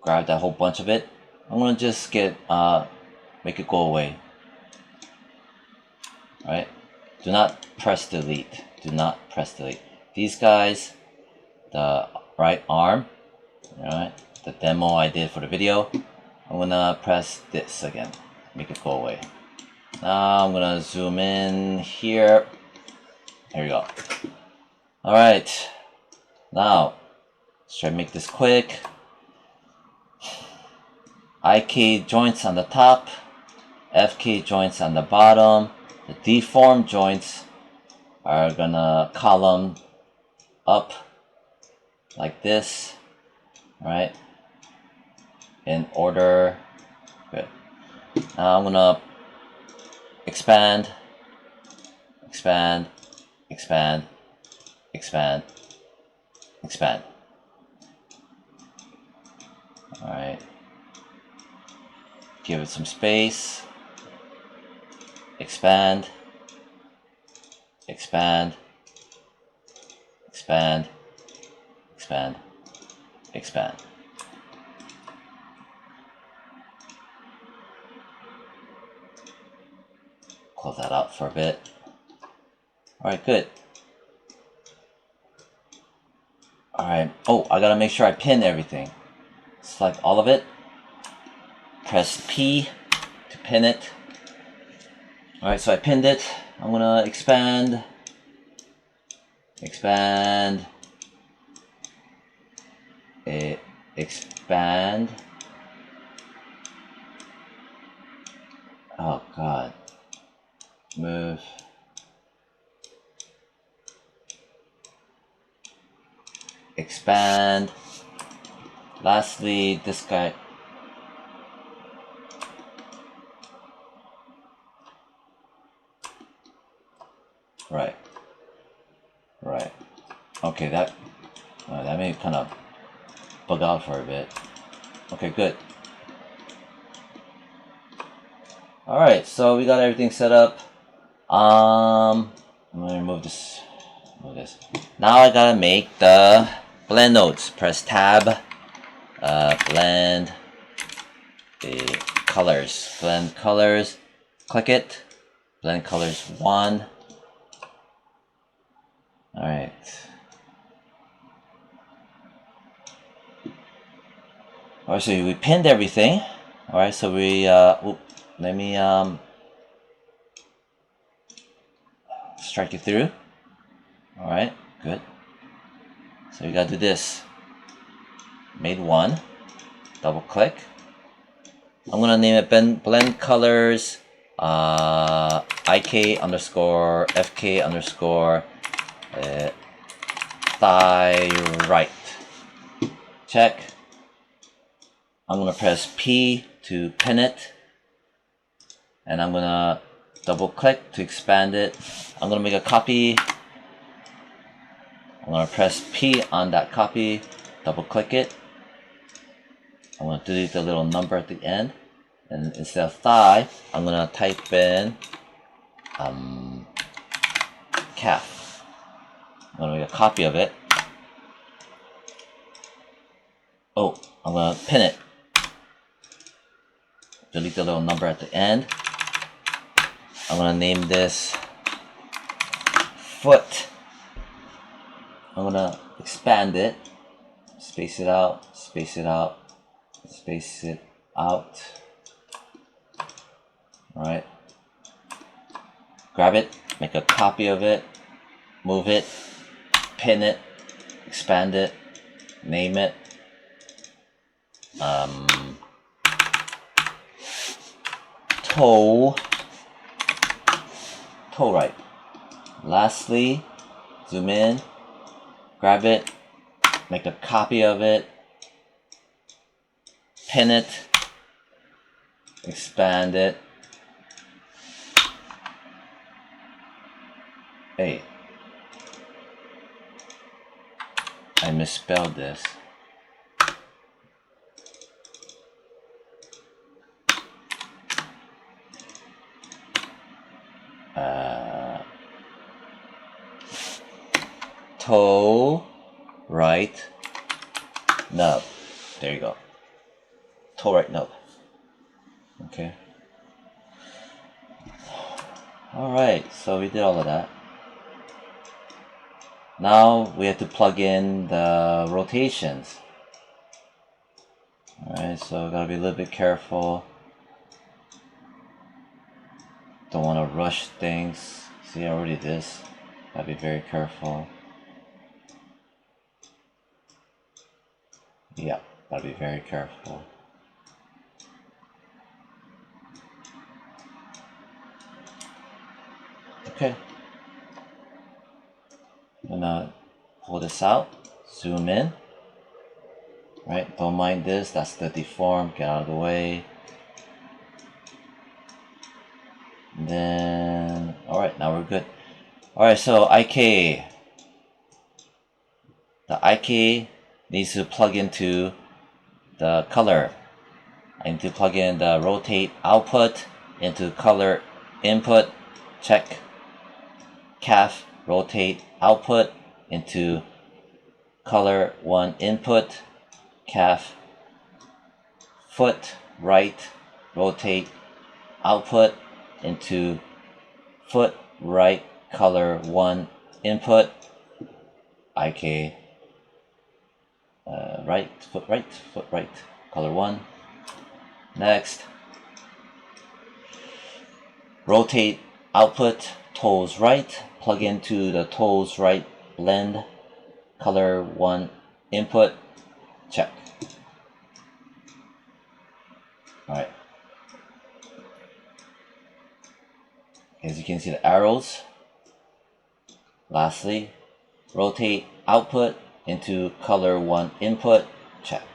Grab that whole bunch of it. I'm gonna just make it go away. Right? Do not press delete. Do not press delete. These guys, the right arm, right? The demo I did for the video. I'm gonna press this again. Make it go away. Now I'm gonna zoom in here. Here we go. Alright. Now, let's try to make this quick. IK joints on the top. FK joints on the bottom. The deform joints are gonna column up like this. Alright. In order. Good. Now I'm gonna expand, expand, expand, expand, expand. Alright. Give it some space. Expand. expand, expand, expand, expand. Close that out for a bit. Alright, good. Alright, oh, I gotta make sure I pin everything. Select all of it. Press P to pin it. Alright, so I pinned it. I'm gonna expand. Expand. Expand. Oh god. Move. Expand. Lastly, this guy. Right. Right. Okay, that may kind of bug out for a bit. Okay, good. Alright, so we got everything set up. I'm gonna remove this. Now I gotta make the blend nodes. Press tab. Blend the colors. Blend colors. Click it. Blend colors 1. Alright. Alright, so we pinned everything. Alright, so we let me strike it through. Alright, good. So you gotta do this. Made 1. Double click. I'm gonna name it blend colors IK underscore FK underscore thigh right. Check. I'm gonna press P to pin it, and I'm gonna double click to expand it. I'm gonna make a copy. I'm gonna press P on that copy, double click it. I'm gonna delete the little number at the end, and instead of thigh, I'm gonna type in calf. I'm gonna make a copy of it. Oh, I'm gonna pin it. Delete the little number at the end. I'm gonna name this foot. I'm gonna expand it, space it out, space it out, space it out. Alright. Grab it, make a copy of it, move it, pin it, expand it, name it. Toe right. Lastly, zoom in, grab it, make a copy of it, pin it, expand it. Hey, I misspelled this. Toe right nub. There you go. Toe right nub. Okay. Alright, so we did all of that. Now we have to plug in the rotations. Alright, so gotta be a little bit careful. Don't want to rush things. See, I already did this. Gotta be very careful. Yeah, gotta be very careful. Okay. I'm gonna pull this out, zoom in. Right, don't mind this, that's the deform, get out of the way. And then, alright, now we're good. Alright, so IK. The IK needs to plug into the color. I need to plug in the rotate output into color input. Check. calf, rotate output into color 1 input, calf, foot, right, rotate output into foot, right, color 1 input, IK, right, foot right, color 1. Next, rotate output, toes right, plug into the toes right blend, color 1 input, check. Alright. As you can see the arrows. Lastly, rotate output into color 1 input, check.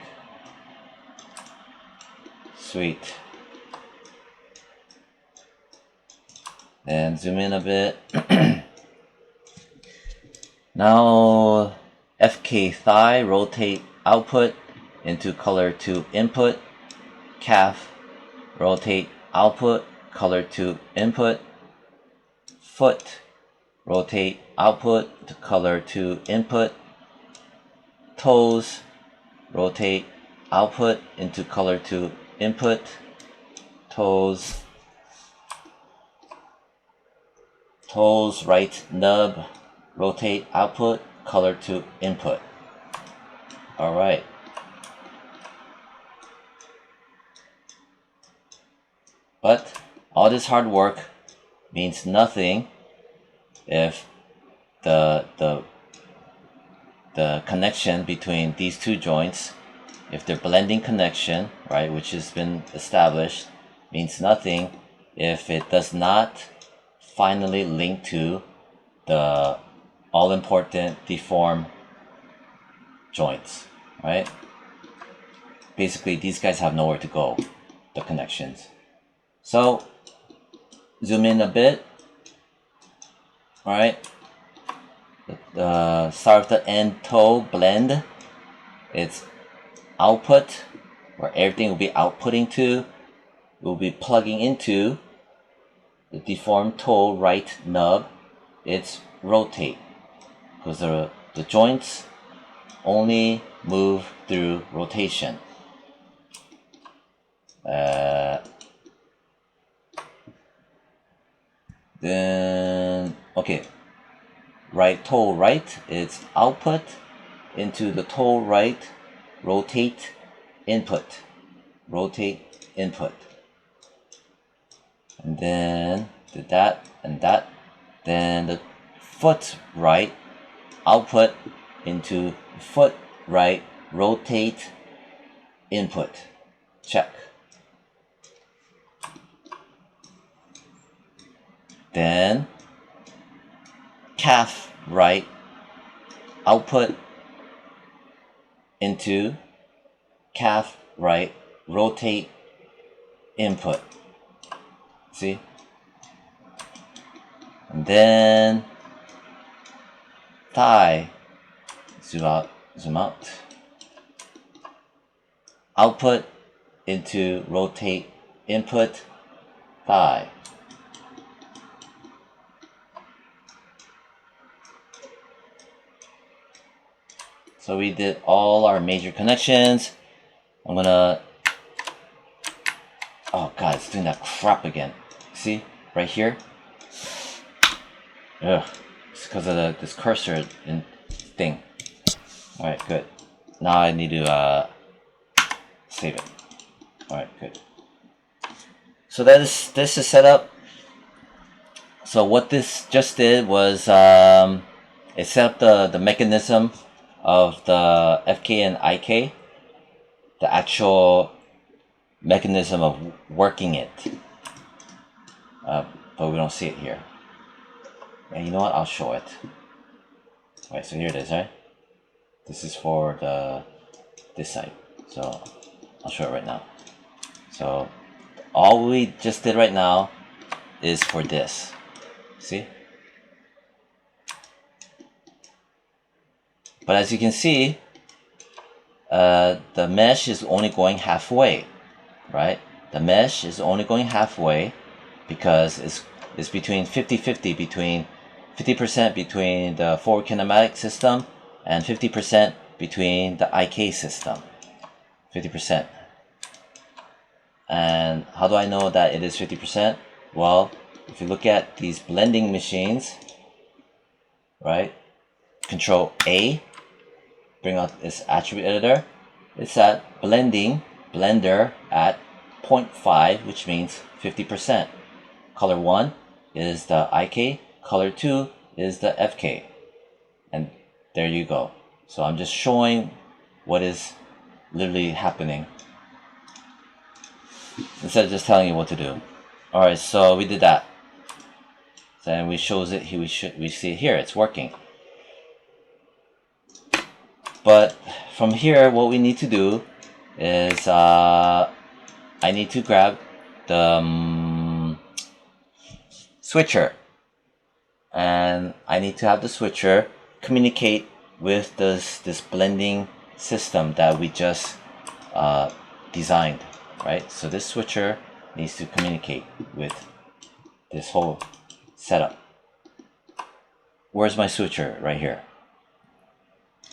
Sweet. Then zoom in a bit. Now FK thigh, rotate output into color 2 input, calf, rotate output, color 2 input, foot, rotate output to color 2 input, toes, rotate output into color 2 input, toes, right nub, rotate output, color 2 input. Alright. But all this hard work means nothing if the connection between these two joints, if their blending connection, right, which has been established, means nothing if it does not finally link to the all-important deform joints, right? Basically, these guys have nowhere to go, the connections. So, zoom in a bit. Alright. The start of the end toe blend. It's output, where everything will be outputting to. We'll be plugging into the deformed toe right nub. It's rotate, because the joints only move through rotation. Then okay, right toe right, it's output into the toe right, rotate input, and then do that and that. Then the foot right, output into foot right, rotate input, check. Then calf right, output into calf right, rotate input. See? And then thigh, zoom out, output into rotate input, thigh. So we did all our major connections. I'm gonna, oh god, it's doing that crap again. See, right here? Ugh, it's because of this cursor thing. Alright, good. Now I need to save it. Alright, good. So this is set up. So what this just did was it set up the mechanism of the FK and IK, the actual mechanism of working it, but we don't see it here. And you know what, I'll show it. Alright, so here it is, right? This is for this side, so I'll show it right now. So all we just did right now is for this, see? But as you can see, the mesh is only going halfway, right? The mesh is only going halfway because it's between 50-50 between 50% between the forward kinematic system and 50% between the IK system. 50%. And how do I know that it is 50%? Well, if you look at these blending machines, right? Control A, bring out this attribute editor. It's at blender at 0.5, which means 50%. Color 1 is the IK, color 2 is the FK. And there you go. So I'm just showing what is literally happening instead of just telling you what to do. Alright, so we did that. Then we shows it here, we see it here, it's working. But from here, what we need to do is I need to grab the switcher, and I need to have the switcher communicate with this blending system that we just designed, right? So this switcher needs to communicate with this whole setup. Where's my switcher? Right here.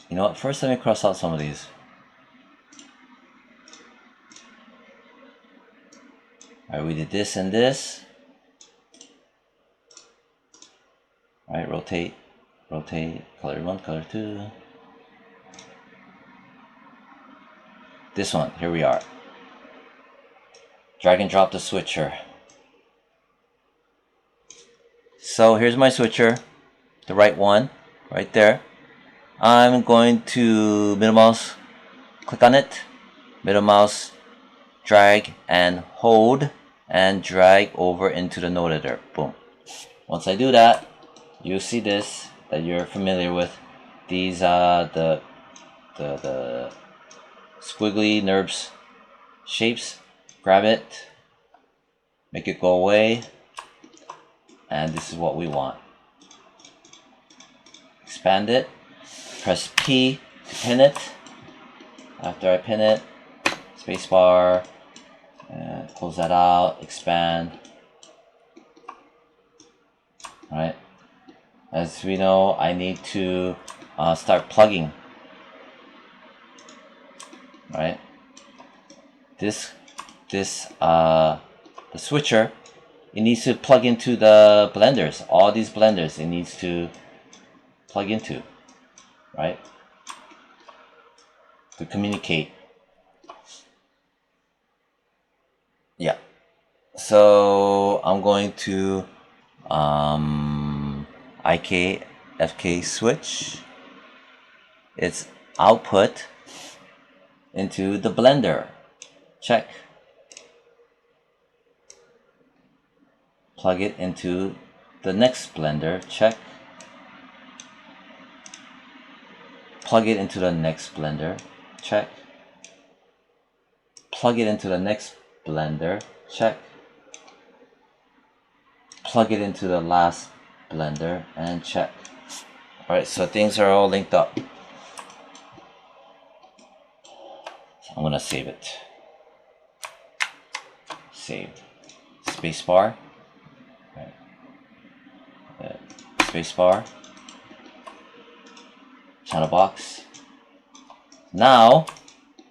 You know what? First, let me cross out some of these. Alright, we did this and this. Alright, rotate, color 1, color 2. This one, here we are. Drag and drop the switcher. So here's my switcher, the right one, right there. I'm going to middle mouse, click on it, middle mouse, drag and hold, and drag over into the node editor. Boom. Once I do that, you see this that you're familiar with. These the squiggly NURBS shapes. Grab it, make it go away, and this is what we want. Expand it. Press P to pin it. After I pin it, spacebar, close that out, expand. Alright. As we know, I need to start plugging. Alright. The switcher, it needs to plug into the blenders. All these blenders, it needs to plug into. Right? To communicate. Yeah. So I'm going to IK FK switch its output into the blender. Check. Plug it into the next blender. Check. Plug it into the next blender, check. Plug it into the next blender, check. Plug it into the last blender and check. Alright, so things are all linked up. So I'm gonna save it. Save. Spacebar. Right. Spacebar. Channel box. Now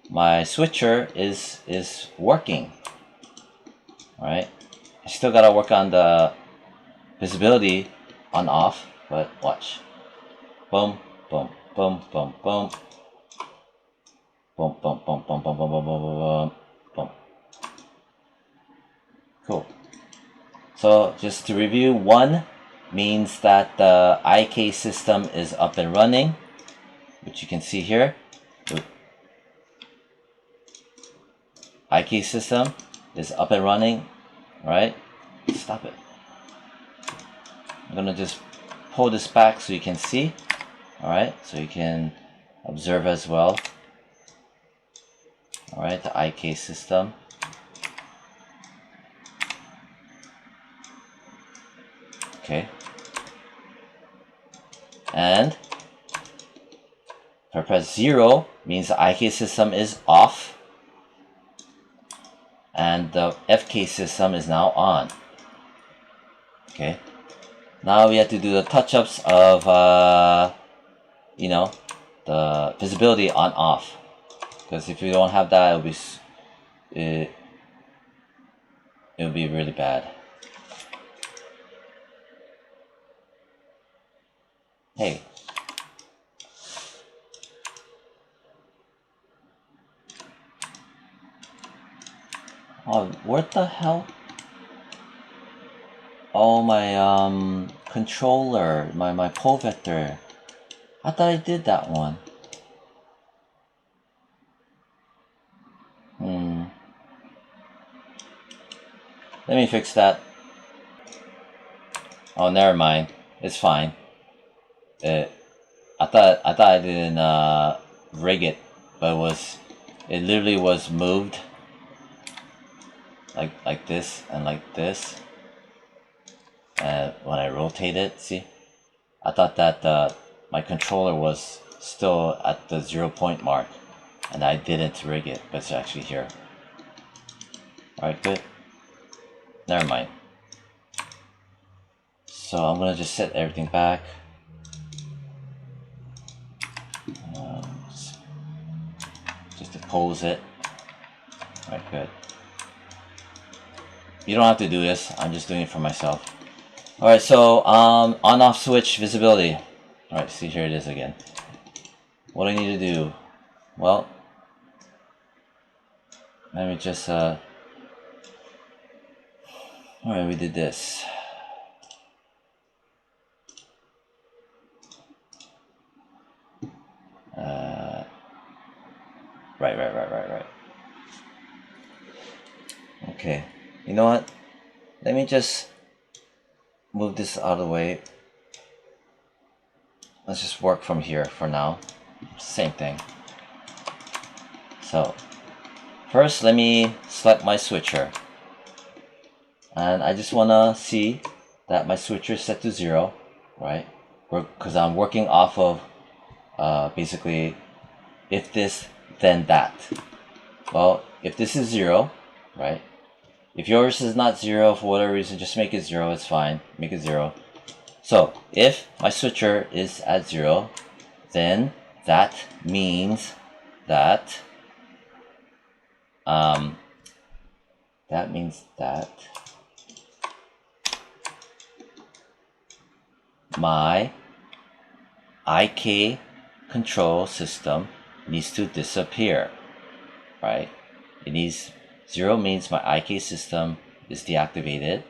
my switcher is working. Alright. I still gotta work on the visibility on off, but watch. Boom, boom, boom, boom, boom. Boom, boom, boom, boom, boom, boom, boom, boom, boom, boom. Cool. So just to review, 1 means that the IK system is up and running, which you can see here. IK system is up and running, right? Stop it. I'm gonna just pull this back so you can see, alright? So you can observe as well. Alright, the IK system. Okay. And if I press 0, means the IK system is off, and the FK system is now on. Okay. Now we have to do the touch-ups of, you know, the visibility on off. Because if you don't have that, it'll be really bad. Hey. Oh, what the hell? Oh, my controller, my pole vector. I thought I did that one. Let me fix that. Oh, never mind. It's fine. I thought I didn't rig it, but it literally was moved like this and like this. And when I rotate it, see, I thought that my controller was still at the 0 point mark, and I didn't rig it, but it's actually here. Alright, good. Never mind. So I'm gonna just set everything back. Just to pose it. Alright, good. You don't have to do this, I'm just doing it for myself. Alright, so on-off switch visibility. Alright, see, here it is again. What do I need to do? Well, let me just alright, we did this. Right. Okay, you know what? Let me just move this out of the way. Let's just work from here for now. Same thing. So, first let me select my switcher. And I just want to see that my switcher is set to 0, right? Because I'm working off of basically if this, then that. Well, if this is 0, right? If yours is not 0 for whatever reason, just make it 0, it's fine. Make it 0. So, if my switcher is at 0, then that means that my IK control system needs to disappear, right? It needs 0 means my IK system is deactivated,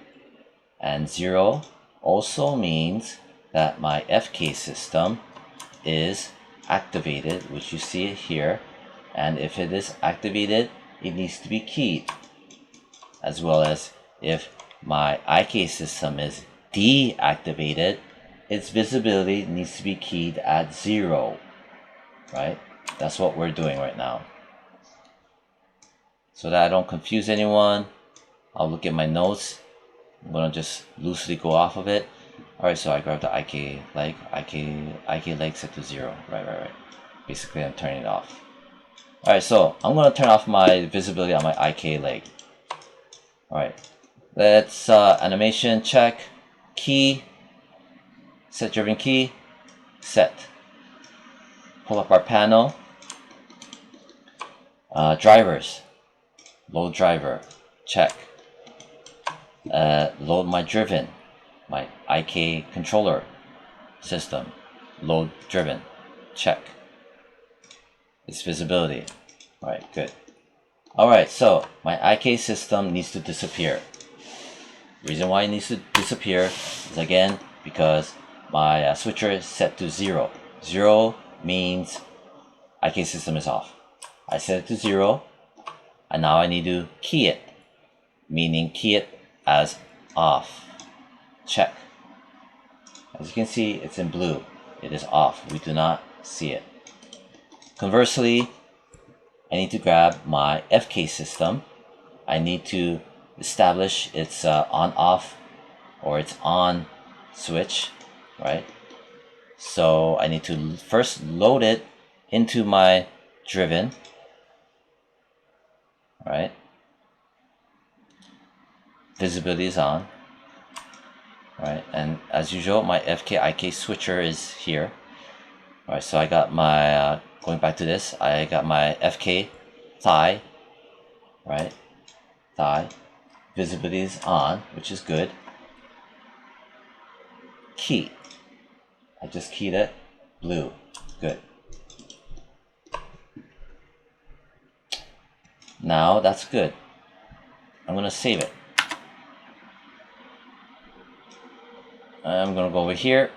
and 0 also means that my FK system is activated, which you see it here, and if it is activated, it needs to be keyed, as well as if my IK system is deactivated, its visibility needs to be keyed at 0, right? That's what we're doing right now. So that I don't confuse anyone, I'll look at my notes. I'm gonna just loosely go off of it. Alright, so I grab the IK leg set to 0. Right. Basically, I'm turning it off. Alright, so I'm gonna turn off my visibility on my IK leg. Alright, let's animation check, key, set driven key, set. Pull up our panel. Drivers, load driver, check. Load my driven, my IK controller system, load driven, check. Its visibility. Alright, good. Alright, so my IK system needs to disappear. The reason why it needs to disappear is again because my switcher is set to 0. 0 means IK system is off. I set it to 0, and now I need to key it, meaning key it as off. Check. As you can see, it's in blue. It is off. We do not see it. Conversely, I need to grab my FK system. I need to establish its on-off or its on switch, right? So I need to first load it into my driven, right? Visibility is on, right? And as usual, my FK-IK switcher is here. All right, so I got my, going back to this, I got my FK thigh, right? Thigh. Visibility is on, which is good. Key. I just keyed it. Blue. Good. Now that's good. I'm going to save it. I'm going to go over here.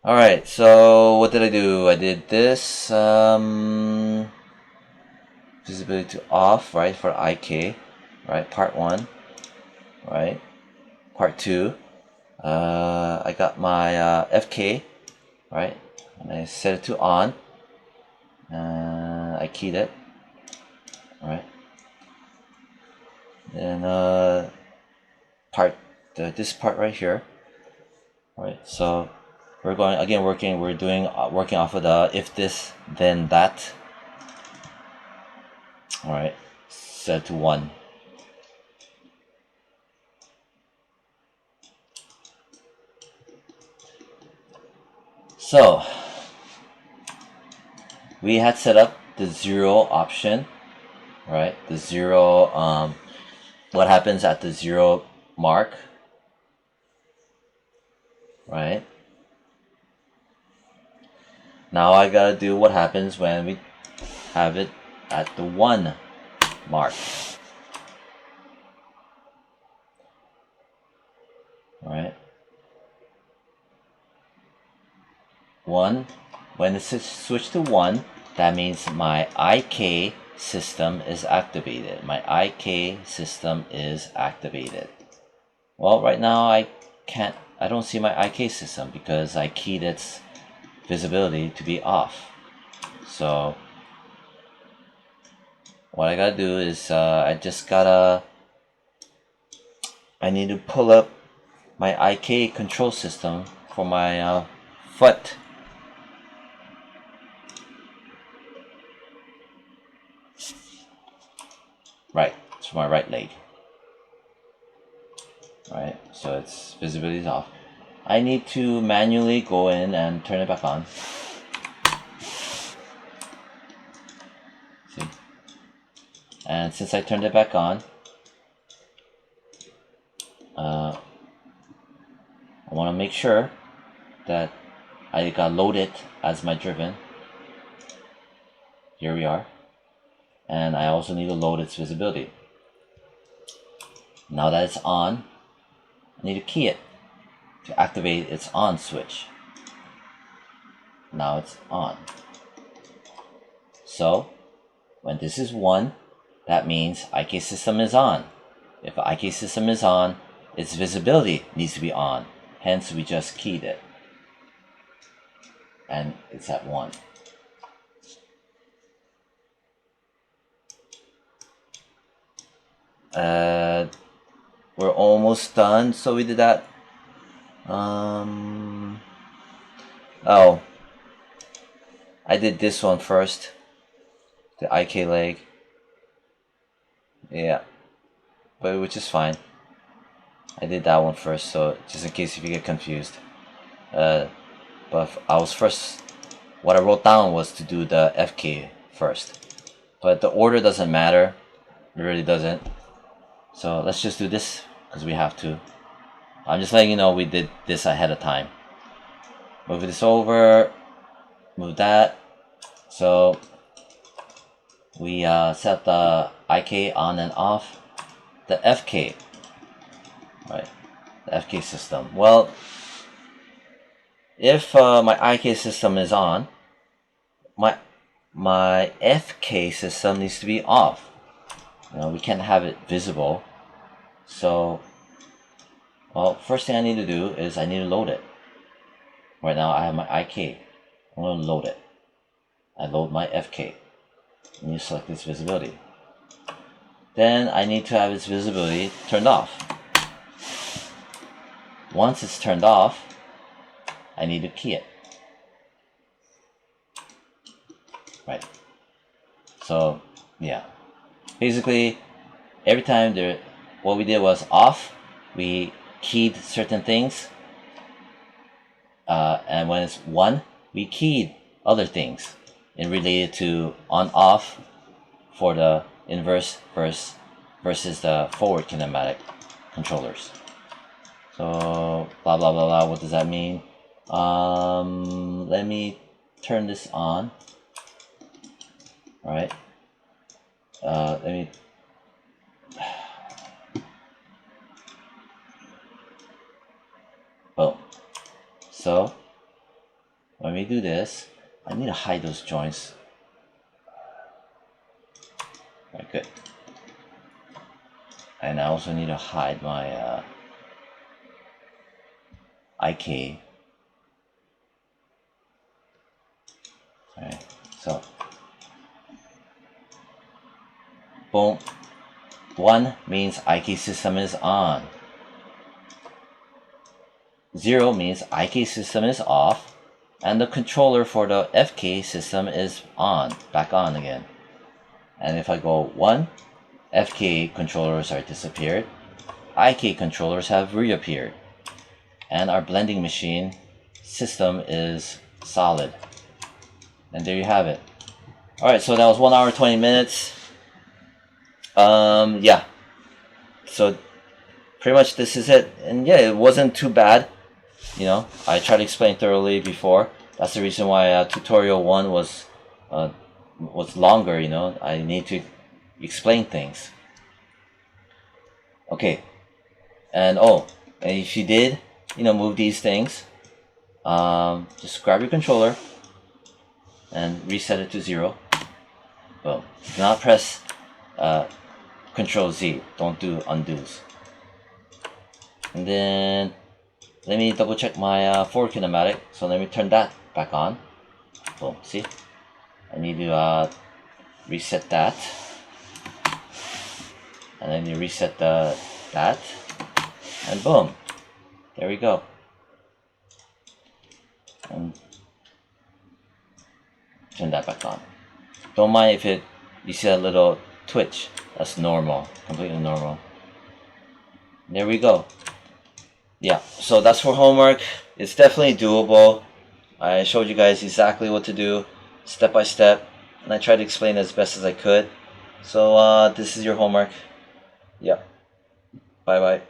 Alright, so what did I do? I did this. Visibility to off, right, for IK. Right, part 1. Right. Part 2. I got my FK. Right. And I set it to on. I keyed it. Alright. Then this part right here. Alright, so we're going again working off of the if this then that. Alright, set to 1. So we had set up the 0 option, right? The 0, what happens at the 0 mark, right? Now I gotta do what happens when we have it at the 1 mark. Alright. 1. When it's switched to 1, that means my IK system is activated. My IK system is activated. Well, right now I don't see my IK system because I keyed its visibility to be off. So what I gotta do is I need to pull up my IK control system for my foot. Right, it's for my right leg. Right, so its visibility is off. I need to manually go in and turn it back on. See? And since I turned it back on, I want to make sure that I got loaded as my driven. Here we are. And I also need to load its visibility. Now that it's on, I need to key it to activate its on switch. Now it's on. So when this is 1, that means IK system is on. If IK system is on, its visibility needs to be on. Hence we just keyed it. And it's at 1. We're almost done, so we did that. Oh, I did this one first, the IK leg. Yeah, but which is fine. I did that one first, so just in case if you get confused. But I was first. What I wrote down was to do the FK first, but the order doesn't matter. It really doesn't. So let's just do this because we have to. I'm just letting you know we did this ahead of time. Move this over, move that. So we set the IK on and off. The FK, right? The FK system. Well, if my IK system is on, my FK system needs to be off. We can't have it visible. So, well, first thing I need to do is I need to load it. Right now I have my IK. I'm going to load it. I load my FK. And you select its visibility. Then I need to have its visibility turned off. Once it's turned off, I need to key it. Right. So, yeah. Basically, every time what we did was off. We keyed certain things, and when it's 1, we keyed other things and related to on-off for the inverse versus the forward kinematic controllers. So blah blah blah blah. What does that mean? Let me turn this on. All right. Let me. Boom. So when we do this, I need to hide those joints. All right, good. And I also need to hide my IK. Alright, so boom. 1 means IK system is on. 0 means IK system is off. And the controller for the FK system is on, back on again. And if I go 1, FK controllers are disappeared. IK controllers have reappeared. And our blending machine system is solid. And there you have it. Alright, so that was 1 hour 20 minutes. Yeah. So pretty much this is it. And yeah, it wasn't too bad. You know, I tried to explain thoroughly before. That's the reason why tutorial 1 was longer, you know. I need to explain things. Okay. And and if you did, you know, move these things, just grab your controller and reset it to 0. Boom. Do not press Control Z. Don't do undos. And then let me double check my forward kinematic. So let me turn that back on. Boom. See? I need to reset that. And then you reset that. And boom. There we go. And turn that back on. Don't mind if you see a little twitch. That's normal, completely normal. There we go. Yeah, so that's for homework. It's definitely doable. I showed you guys exactly what to do, step by step, and I tried to explain as best as I could. So this is your homework. Yeah. Bye bye.